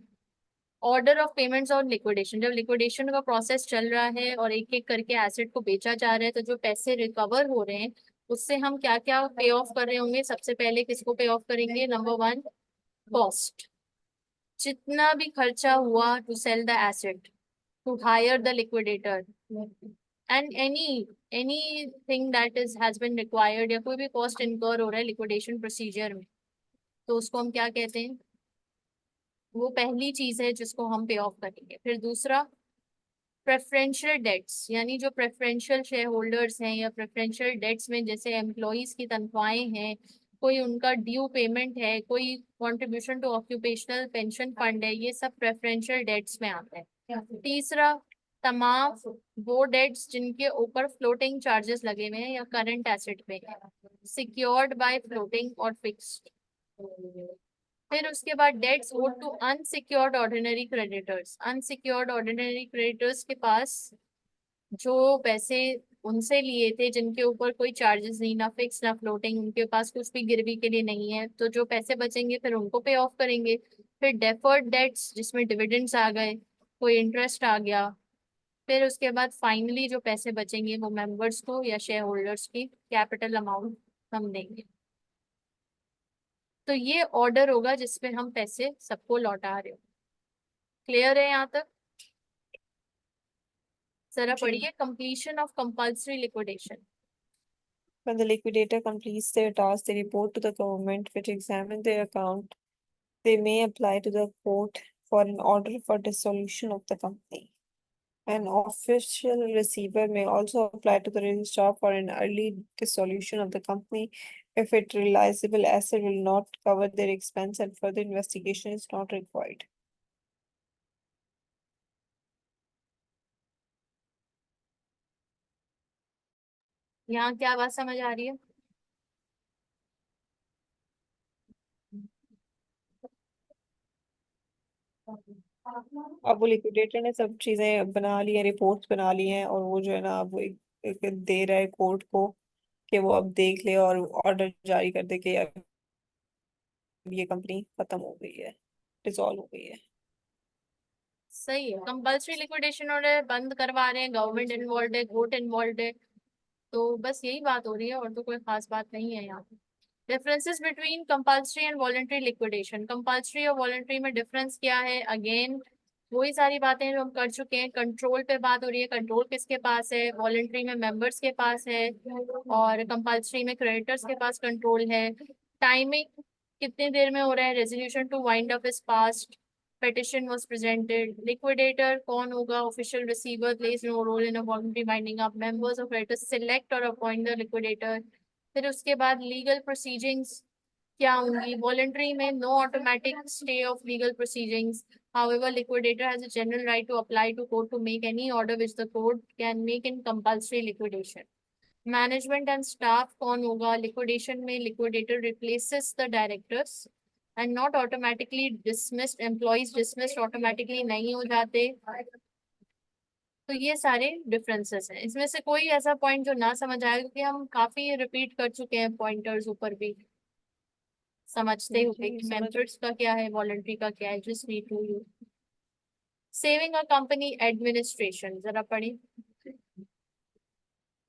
ऑर्डर ऑफ पेमेंट्स और लिक्विडेशन, जब लिक्विडेशन का प्रोसेस चल रहा है और एक एक करके एसेट को बेचा जा रहा है, तो जो पैसे रिकवर हो रहे हैं उससे हम क्या क्या पे ऑफ कर रहे होंगे? सबसे पहले किसको पे ऑफ करेंगे? नंबर 1, कॉस्ट, जितना भी खर्चा हुआ to sell the asset, to hire the liquidator, and anything that is has been required, या कोई भी कॉस्ट इनकर हो रहा है लिक्विडेशन प्रोसीजर में, तो उसको हम क्या कहते हैं? वो पहली चीज है जिसको हम पे ऑफ करेंगे। फिर दूसरा, प्रेफरेंशियल डेट्स, यानी जो प्रेफरेंशियल शेयर होल्डर्स हैं या प्रेफरेंशियल डेट्स में जैसे एम्प्लॉयज की तनख्वाहें हैं, कोई उनका ड्यू पेमेंट है, कोई contribution to occupational pension fund है, ये सब प्रेफरेंशियल डेट्स में आता है। तीसरा, तमाम वो डेट्स जिनके ऊपर फ्लोटिंग चार्जेस लगे हुए हैं या करंट एसेट पे है, सिक्योर्ड बाय फ्लोटिंग और फिक्स्ड। फिर उसके बाद debts owed to unsecured ordinary creditors, unsecured ordinary creditors के पास जो पैसे उनसे लिए थे जिनके ऊपर कोई चार्जेस नहीं, ना फिक्स ना फ्लोटिंग, उनके पास कुछ भी गिरवी के लिए नहीं है, तो जो पैसे बचेंगे फिर उनको पे ऑफ करेंगे। फिर डेफर्ड डेट्स जिसमें डिविडेंड्स आ गए, कोई इंटरेस्ट आ गया। फिर उसके बाद फाइनली जो पैसे बचेंगे वो मेंबर्स को या शेयर होल्डर्स की कैपिटल अमाउंट हम देंगे। तो ये ऑर्डर होगा जिसपे हम पैसे सबको लौटा रहे हो। क्लियर है यहाँ तक? जरा जी। पढ़िए, completion of compulsory liquidation. When the liquidator completes their task, they report to the government, which examine their account. They may apply to the court for an order for dissolution of the company. An official receiver may also apply to the registrar for an early dissolution of the company if its realizable asset will not cover their expense and further investigation is not required. यहाँ क्या बात समझ आ रही है? अब वो liquidator ने सब चीजें बना ली है, रिपोर्ट्स बना ली हैं, और वो जो है ना अब वो एक दे रहा है कोर्ट को कि वो अब देख ले और ऑर्डर जारी कर दे कि अब ये कंपनी खत्म हो गई है, डिसॉल्व हो गई है। सही है, कंपल्सरी लिक्विडेशन ऑर्डर बंद करवा रहे हैं, गवर्नमेंट इन्वॉल्व है, कोर्ट इन्वॉल्व है, तो बस यही बात हो रही है और तो कोई खास बात नहीं है यहाँ पे। Differences between compulsory and voluntary liquidation, compulsory और वॉलंटरी में डिफरेंस क्या है? अगेन वही सारी बातें जो हम कर चुके हैं। कंट्रोल पे बात हो रही है, कंट्रोल किसके पास है? वॉलंटरी में मेंबर्स के पास है और कंपल्सरी में क्रेडिटर्स के पास कंट्रोल है। टाइमिंग कितनी देर में हो रहा है? Resolution to wind up is passed, petition was presented। liquidator कौन होगा? official receiver plays no role in a voluntary winding up, members of creditors select or appoint the liquidator। फिर उसके बाद लीगल प्रोसीजिंग्स क्या होंगी? वॉलंटरी में no automatic stay of legal proceedings, however liquidator has a general right to apply to court to make any order which the court can make in compulsory liquidation। Management and staff कौन होगा? Liquidation में liquidator replaces the directors and not automatically dismissed, employees dismissed automatically नहीं हो जाते। तो ये सारे differences हैं। इसमें से कोई ऐसा पॉइंट जो ना समझ आया, क्योंकि हम काफी रिपीट कर चुके हैं पॉइंटर्स ऊपर भी, समझते हुए जी, कि समझ। मेंबर्स का क्या है, वॉलंटरी का क्या है। Just need to you saving a company administration, जरा पढ़ी।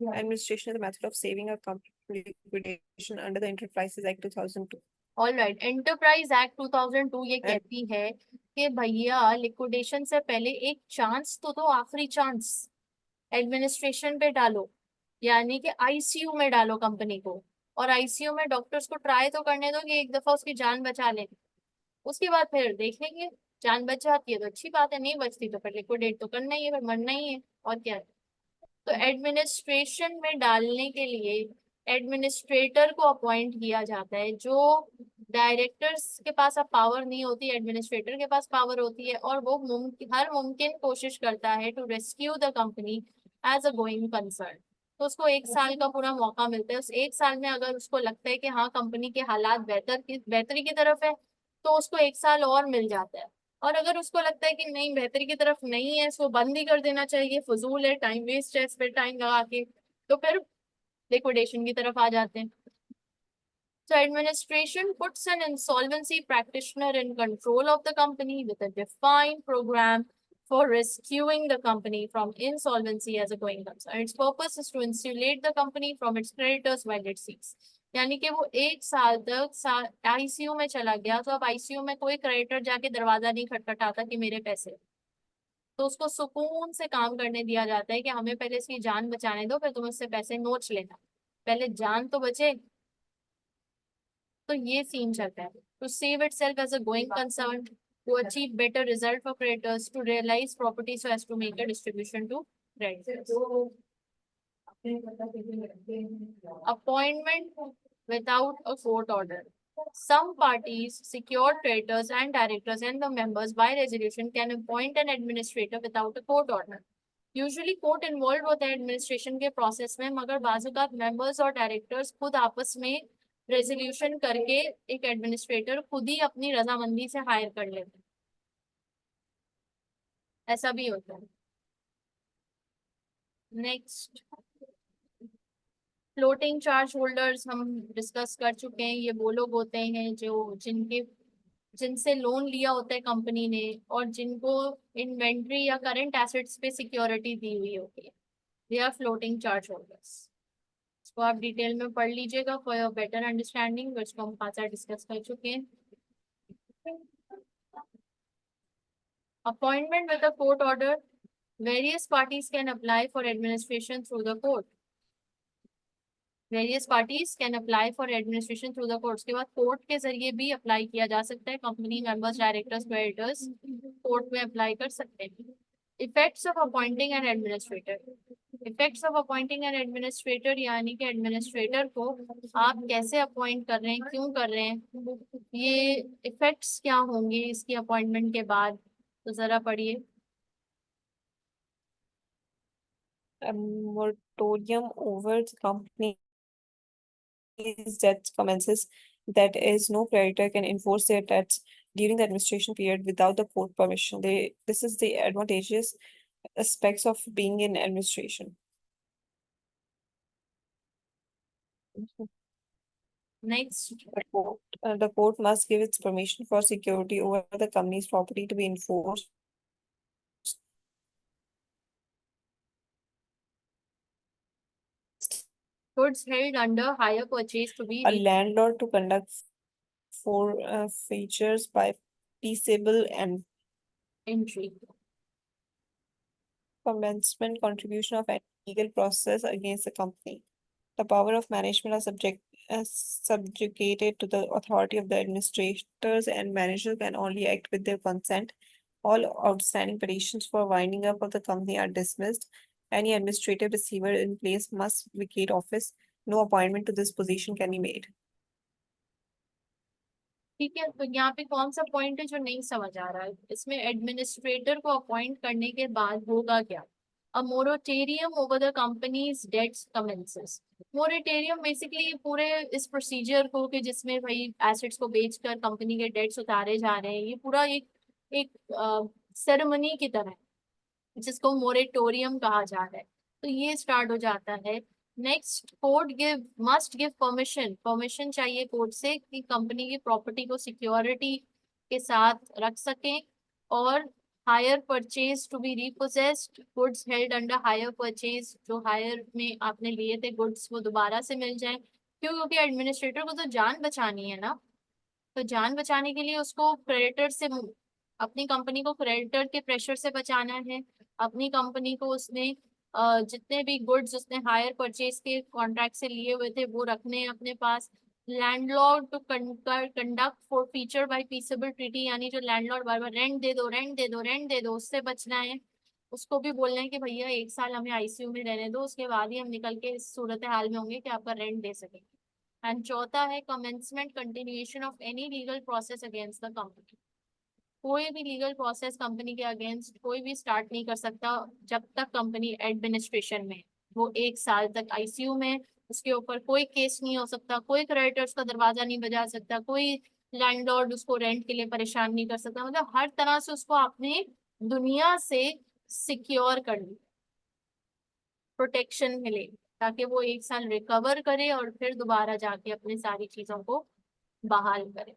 Administration is the method of saving a company liquidation under the Enterprises Act 2002. All right, enterprise act 2002 ये And कहती है कि भैया लिक्विडेशन से पहले एक चांस तो दो, आखिरी चांस एडमिनिस्ट्रेशन पे डालो, यानी कि आईसीयू में डालो कंपनी को, और आईसीयू में डॉक्टर्स को ट्राई तो करने दो कि एक दफा उसकी जान बचा लें, उसके बाद फिर देख लेंगे। जान बच जाती है तो अच्छी बात है, नहीं बचती तो फिर लिक्विडेट तो करना ही है, फिर मरना ही है, और क्या है। तो एडमिनिस्ट्रेशन में डालने के लिए एडमिनिस्ट्रेटर को अपॉइंट किया जाता है, जो डायरेक्टर्स के पास अब पावर नहीं होती, एडमिनिस्ट्रेटर के पास पावर होती है, और वो हर मुमकिन कोशिश करता है to rescue the company as a going concern. तो उसको एक साल का पूरा मौका मिलता है, उस एक साल में अगर उसको लगता है कि हाँ कंपनी के हालात बेहतरी की तरफ है, तो उसको एक साल और मिल जाता है। और अगर उसको लगता है कि नहीं बेहतरी की तरफ नहीं है, इसको बंद ही कर देना चाहिए, फजूल है, टाइम वेस्ट है, इस पे टाइम लगा के, तो फिर लिक्विडेशन की तरफ आ जाते हैं। So administration puts an insolvency practitioner in control of the company with a defined program for rescuing the company from insolvency as a going concern. Its purpose is to insulate the company from its creditors while it seeks. यानी कि वो एक साल तक ICU में चला गया, तो अब आईसीयू में कोई क्रेडिटर जाके दरवाजा नहीं खटखटाता कि मेरे पैसे, तो उसको सुकून से काम करने दिया जाता है कि हमें पहले इसकी जान बचाने दो, फिर तुम इससे पैसे नोच लेना, पहले जान तो बचे। तो ये सीन चलता है, to save itself as a going concern, to achieve better result for creditors, to realise property so as to make a distribution to creditors. Appointment without a court order. Some parties, secured creditors and directors and the members by resolution can appoint an administrator without a court order. Usually court involve होता है administration के process में, मगर बाजुकात members और directors खुद आपस में resolution करके एक एडमिनिस्ट्रेटर खुद ही अपनी रजामंदी से हायर कर लेते हैं, ऐसा भी होता है। नेक्स्ट, फ्लोटिंग चार्ज होल्डर्स हम डिस्कस कर चुके हैं। ये वो लोग होते हैं जो जिनसे लोन लिया होता है कंपनी ने, और जिनको इन्वेंट्री या करंट एसेट्स पे सिक्योरिटी दी हुई होती है, they are floating charge holders. इसको आप डिटेल में पढ़ लीजिएगा फॉर योर बेटर अंडरस्टैंडिंग, जिसको हम खासा डिस्कस कर चुके हैं। Appointment with a court order, various parties can apply for administration through the court. Various parties can apply for administration through the courts के बाद कोर्ट के जरिए भी अप्लाई किया जा सकता है, company members, directors, creditors court में अप्लाई कर सकते हैं। Effects of appointing an administrator, effects of appointing an administrator, यानी कि एडमिनिस्ट्रेटर को आप कैसे अपॉइंट कर रहे हैं, क्यों कर रहे हैं, ये इफेक्ट्स क्या होंगे इसकी अपॉइंटमेंट के बाद, तो जरा पढ़िए। a moratorium over the company's debt commences. That is, no creditor can enforce their debts during the administration period without the court permission. This is the advantageous aspects of being in administration. Next, The court must give its permission for security over the company's property to be enforced. Goods held under hire purchase to be A landlord to conduct for features by peaceable and entry. commencement contribution of any legal process against the company. The power of management are subjugated to the authority of the administrators, and manager can only act with their consent. All outstanding petitions for winding up of the company are dismissed. Any administrative receiver in place must vacate office. No appointment to this position can be made. ठीक है, तो यहाँ पे कौन सा point है जो नहीं समझ आ रहा है इसमें, एडमिनिस्ट्रेटर को अपॉइंट करने के बाद होगा क्या। A moratorium over the company's debts commences. Moratorium basically पूरे इस प्रोसीजर को कि जिसमें भाई एसेट्स को बेचकर कंपनी के डेट्स उतारे जा रहे हैं, ये पूरा एक एक सेरेमनी की तरह है, जिसको मोरेटोरियम कहा जा रहा है, तो ये स्टार्ट हो जाता है। Next, court must give permission, permission चाहिए कोर्ट से कि कंपनी की प्रॉपर्टी को सिक्योरिटी के साथ रख सकें, और hire purchase to be repossessed, goods held under hire purchase, जो हायर में आपने लिए थे गुड्स वो दोबारा से मिल जाए, क्यों, क्योंकि एडमिनिस्ट्रेटर को तो जान बचानी है ना, तो जान बचाने के लिए उसको क्रेडिटर से अपनी कंपनी को क्रेडिटर के प्रेशर से बचाना है। अपनी कंपनी को उसने जितने भी गुड्स उसने हायर परचेज के कॉन्ट्रैक्ट से लिए हुए थे वो रखने हैं अपने पास। Landlord to conduct forfeiture by peaceable treaty, यानी जो लैंडलॉर्ड बार बार रेंट दे दो रेंट दे दो रेंट दे दो, उससे बचना है। उसको भी बोलना है कि भैया 1 साल हमें आईसीयू में रहने दो, उसके बाद ही हम निकल के इस सूरत हाल में होंगे कि आपका रेंट दे सकेंगे। एंड चौथा है commencement continuation of any legal process against the company. कोई भी लीगल प्रोसेस कंपनी के अगेंस्ट कोई भी स्टार्ट नहीं कर सकता जब तक कंपनी एडमिनिस्ट्रेशन में है। वो 1 साल तक आईसीयू में, उसके ऊपर कोई केस नहीं हो सकता, कोई क्रेडिटर्स का दरवाजा नहीं बजा सकता, कोई लैंडलॉर्ड उसको रेंट के लिए परेशान नहीं कर सकता। मतलब हर तरह से उसको अपनी दुनिया से सिक्योर कर ली, प्रोटेक्शन मिले, ताकि वो 1 साल रिकवर करे और फिर दोबारा जाके अपनी सारी चीजों को बहाल करे।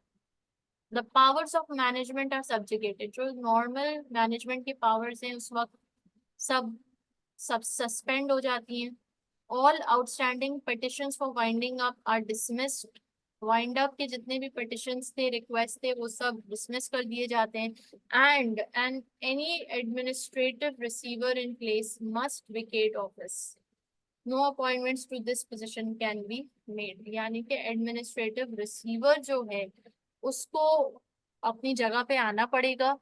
The powers of management are subjugated, जो नॉर्मल मैनेजमेंट की पावर्स हैं उस वक्त सब सब सस्पेंड हो जाती हैं। All outstanding petitions for winding up are dismissed, wind up के जितने भी पिटिशंस थे रिक्वेस्ट थे वो सब डिसमिस कर दिए जाते हैं। And any administrative receiver in place must vacate office, no appointments to this position can be made, यानी कि एडमिनिस्ट्रेटिव रिसीवर जो है उसको अपनी जगह पे आना पड़ेगा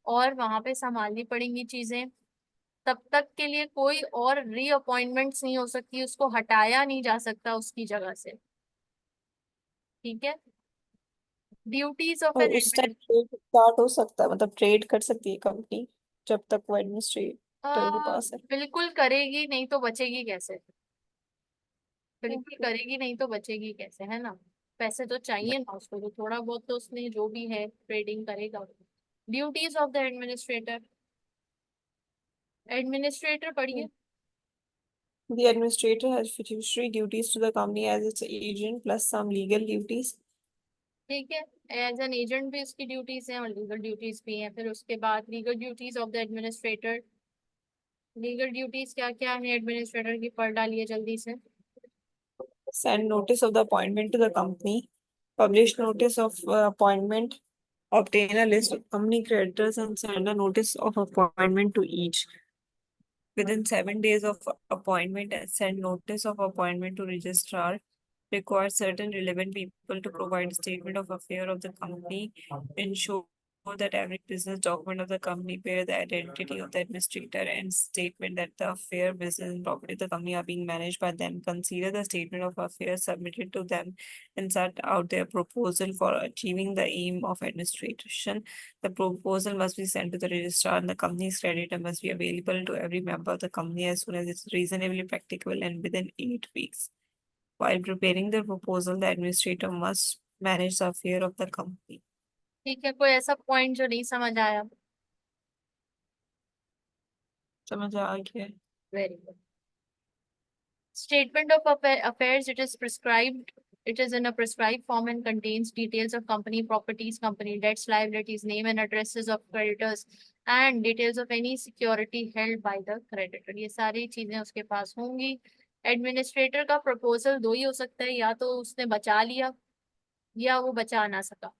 और वहां पे संभालनी पड़ेंगी चीजें। तब तक के लिए कोई और री अपॉइंटमेंट्स नहीं हो सकती, उसको हटाया नहीं जा सकता उसकी जगह से। ठीक है। ड्यूटीज ऑफ और एन उस टाइम ट्रेड स्टार्ट हो सकता है, मतलब ट्रेड कर सकती है कंपनी जब तक वो एडमिनिस्ट्रेटर के पास है। बिल्कुल करेगी, नहीं तो बचेगी कैसे। बिल्कुल करेगी, नहीं तो बचेगी कैसे, है ना। पैसे तो चाहिए ना उसको, तो थोड़ा बहुत तो उसने जो भी है ट्रेडिंग करेगा। Duties of the administrator, administrator पढ़िए। The administrator has fiduciary duties to the company as its agent plus some legal duties. ठीक है, एज एन एजेंट भी उसकी ड्यूटीज हैं और लीगल ड्यूटीज भी हैं। फिर उसके बाद legal duties of the administrator, legal duties क्या क्या है एडमिनिस्ट्रेटर की, पढ़ डालिए जल्दी से। Send notice of the appointment to the company. Publish notice of appointment. Obtain a list of company creditors and send a notice of appointment to each. Within 7 days of appointment, send notice of appointment to registrar. Require certain relevant people to provide a statement of affair of the company. Ensure that every business document of the company bear the identity of the administrator and statement that the affair, business, and property of the company are being managed by them. Consider the statement of affairs submitted to them and set out their proposal for achieving the aim of administration. The proposal must be sent to the registrar and the company's creditor must be available to every member of the company as soon as it's reasonably practicable and within 8 weeks. While preparing the proposal, the administrator must manage the affair of the company. ठीक है, कोई ऐसा point जो नहीं समझ आया? समझ आ गया? Very good. Statement of affairs, it is prescribed. It is in a prescribed form and contains details of company properties, company debts, liabilities, name and addresses of creditors, and details of any security held by the creditor. ये सारी चीजें उसके पास होंगी। Administrator का proposal दो ही हो सकता है, या तो उसने बचा लिया या वो बचा ना सका,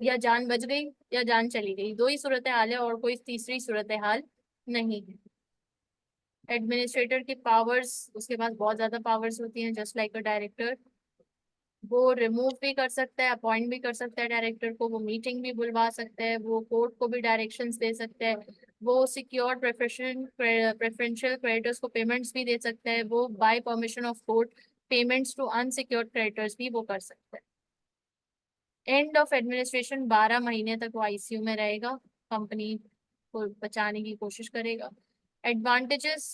या जान बच गई या जान चली गई, दो ही सूरत हाल है और कोई तीसरी सूरत हाल नहीं है। एडमिनिस्ट्रेटर की पावर्स, उसके पास बहुत ज्यादा पावर्स होती हैं, जस्ट लाइक अ डायरेक्टर। वो रिमूव भी कर सकता है, अपॉइंट भी कर सकता है डायरेक्टर को, वो मीटिंग भी बुलवा सकता है, वो कोर्ट को भी डायरेक्शंस दे सकता है, वो सिक्योर प्रेफरेंशियल क्रेडिटर्स को पेमेंट्स भी दे सकता है, वो by permission of court payments to unsecured creditors भी वो कर सकता है। एंड ऑफ एडमिनिस्ट्रेशन 12 महीने तक वो आईसीयू में रहेगा, कंपनी को बचाने की कोशिश करेगा। एडवांटेजेस,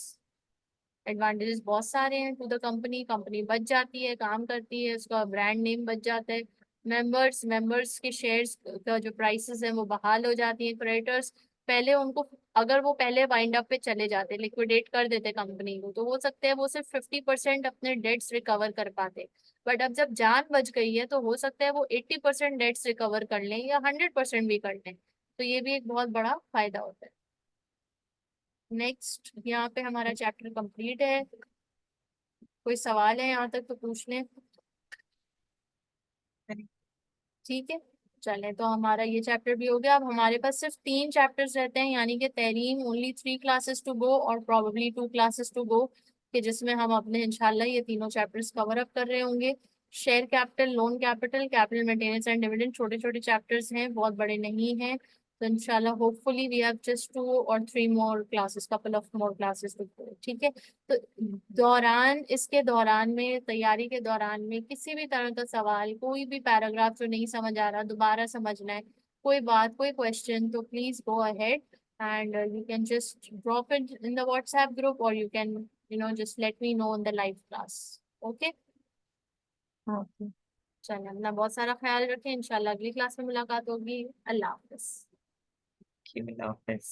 एडवांटेजेस बहुत सारे हैं टू द कंपनी, कंपनी बच जाती है, काम करती है, उसका ब्रांड नेम बच जाता है। मेंबर्स के शेयर्स का जो प्राइसेस है वो बहाल हो जाती है। क्रेडिटर्स पहले उनको, अगर वो पहले वाइंड अप पे चले जाते, लिक्विडेट कर देते कंपनी को, तो हो सकता है वो सिर्फ 50% अपने डेट्स रिकवर कर पाते। बट अब जब जान बच गई है तो हो सकता है वो 80% डेट्स रिकवर कर लें या 100% भी कर लें, तो ये भी एक बहुत बड़ा फायदा होता है। नेक्स्ट, यहाँ पे हमारा चैप्टर कंप्लीट है। कोई सवाल है यहाँ तक तो पूछ लें। ठीक है, चले तो हमारा ये चैप्टर भी हो गया। अब हमारे पास सिर्फ 3 चैप्टर्स रहते हैं, यानी कि Tahreem only 3 classes to go और प्रोबेबली 2 क्लासेस टू गो, कि जिसमें हम अपने इंशाल्लाह ये तीनों चैप्टर्स कवर अप कर रहे होंगे। Share capital, loan capital, capital maintenance and dividend छोटे छोटे चैप्टर्स हैं, बहुत बड़े नहीं हैं। तो इंशाल्लाह hopefully we have just 2 or 3 more classes, couple of more classes to go, ठीक है। तो इसके दौरान में, तैयारी के दौरान में किसी भी तरह का सवाल, कोई भी पैराग्राफ जो नहीं समझ आ रहा, दोबारा समझना है, कोई बात, कोई क्वेश्चन, तो please go ahead and you can just drop it in the WhatsApp group, or you can just let me know in the live class. Okay, okay. चलिए अपना बहुत सारा ख्याल रखें, इंशाल्लाह अगली क्लास में मुलाकात होगी। अल्लाह हाफिज। अल्लाह हाफिज।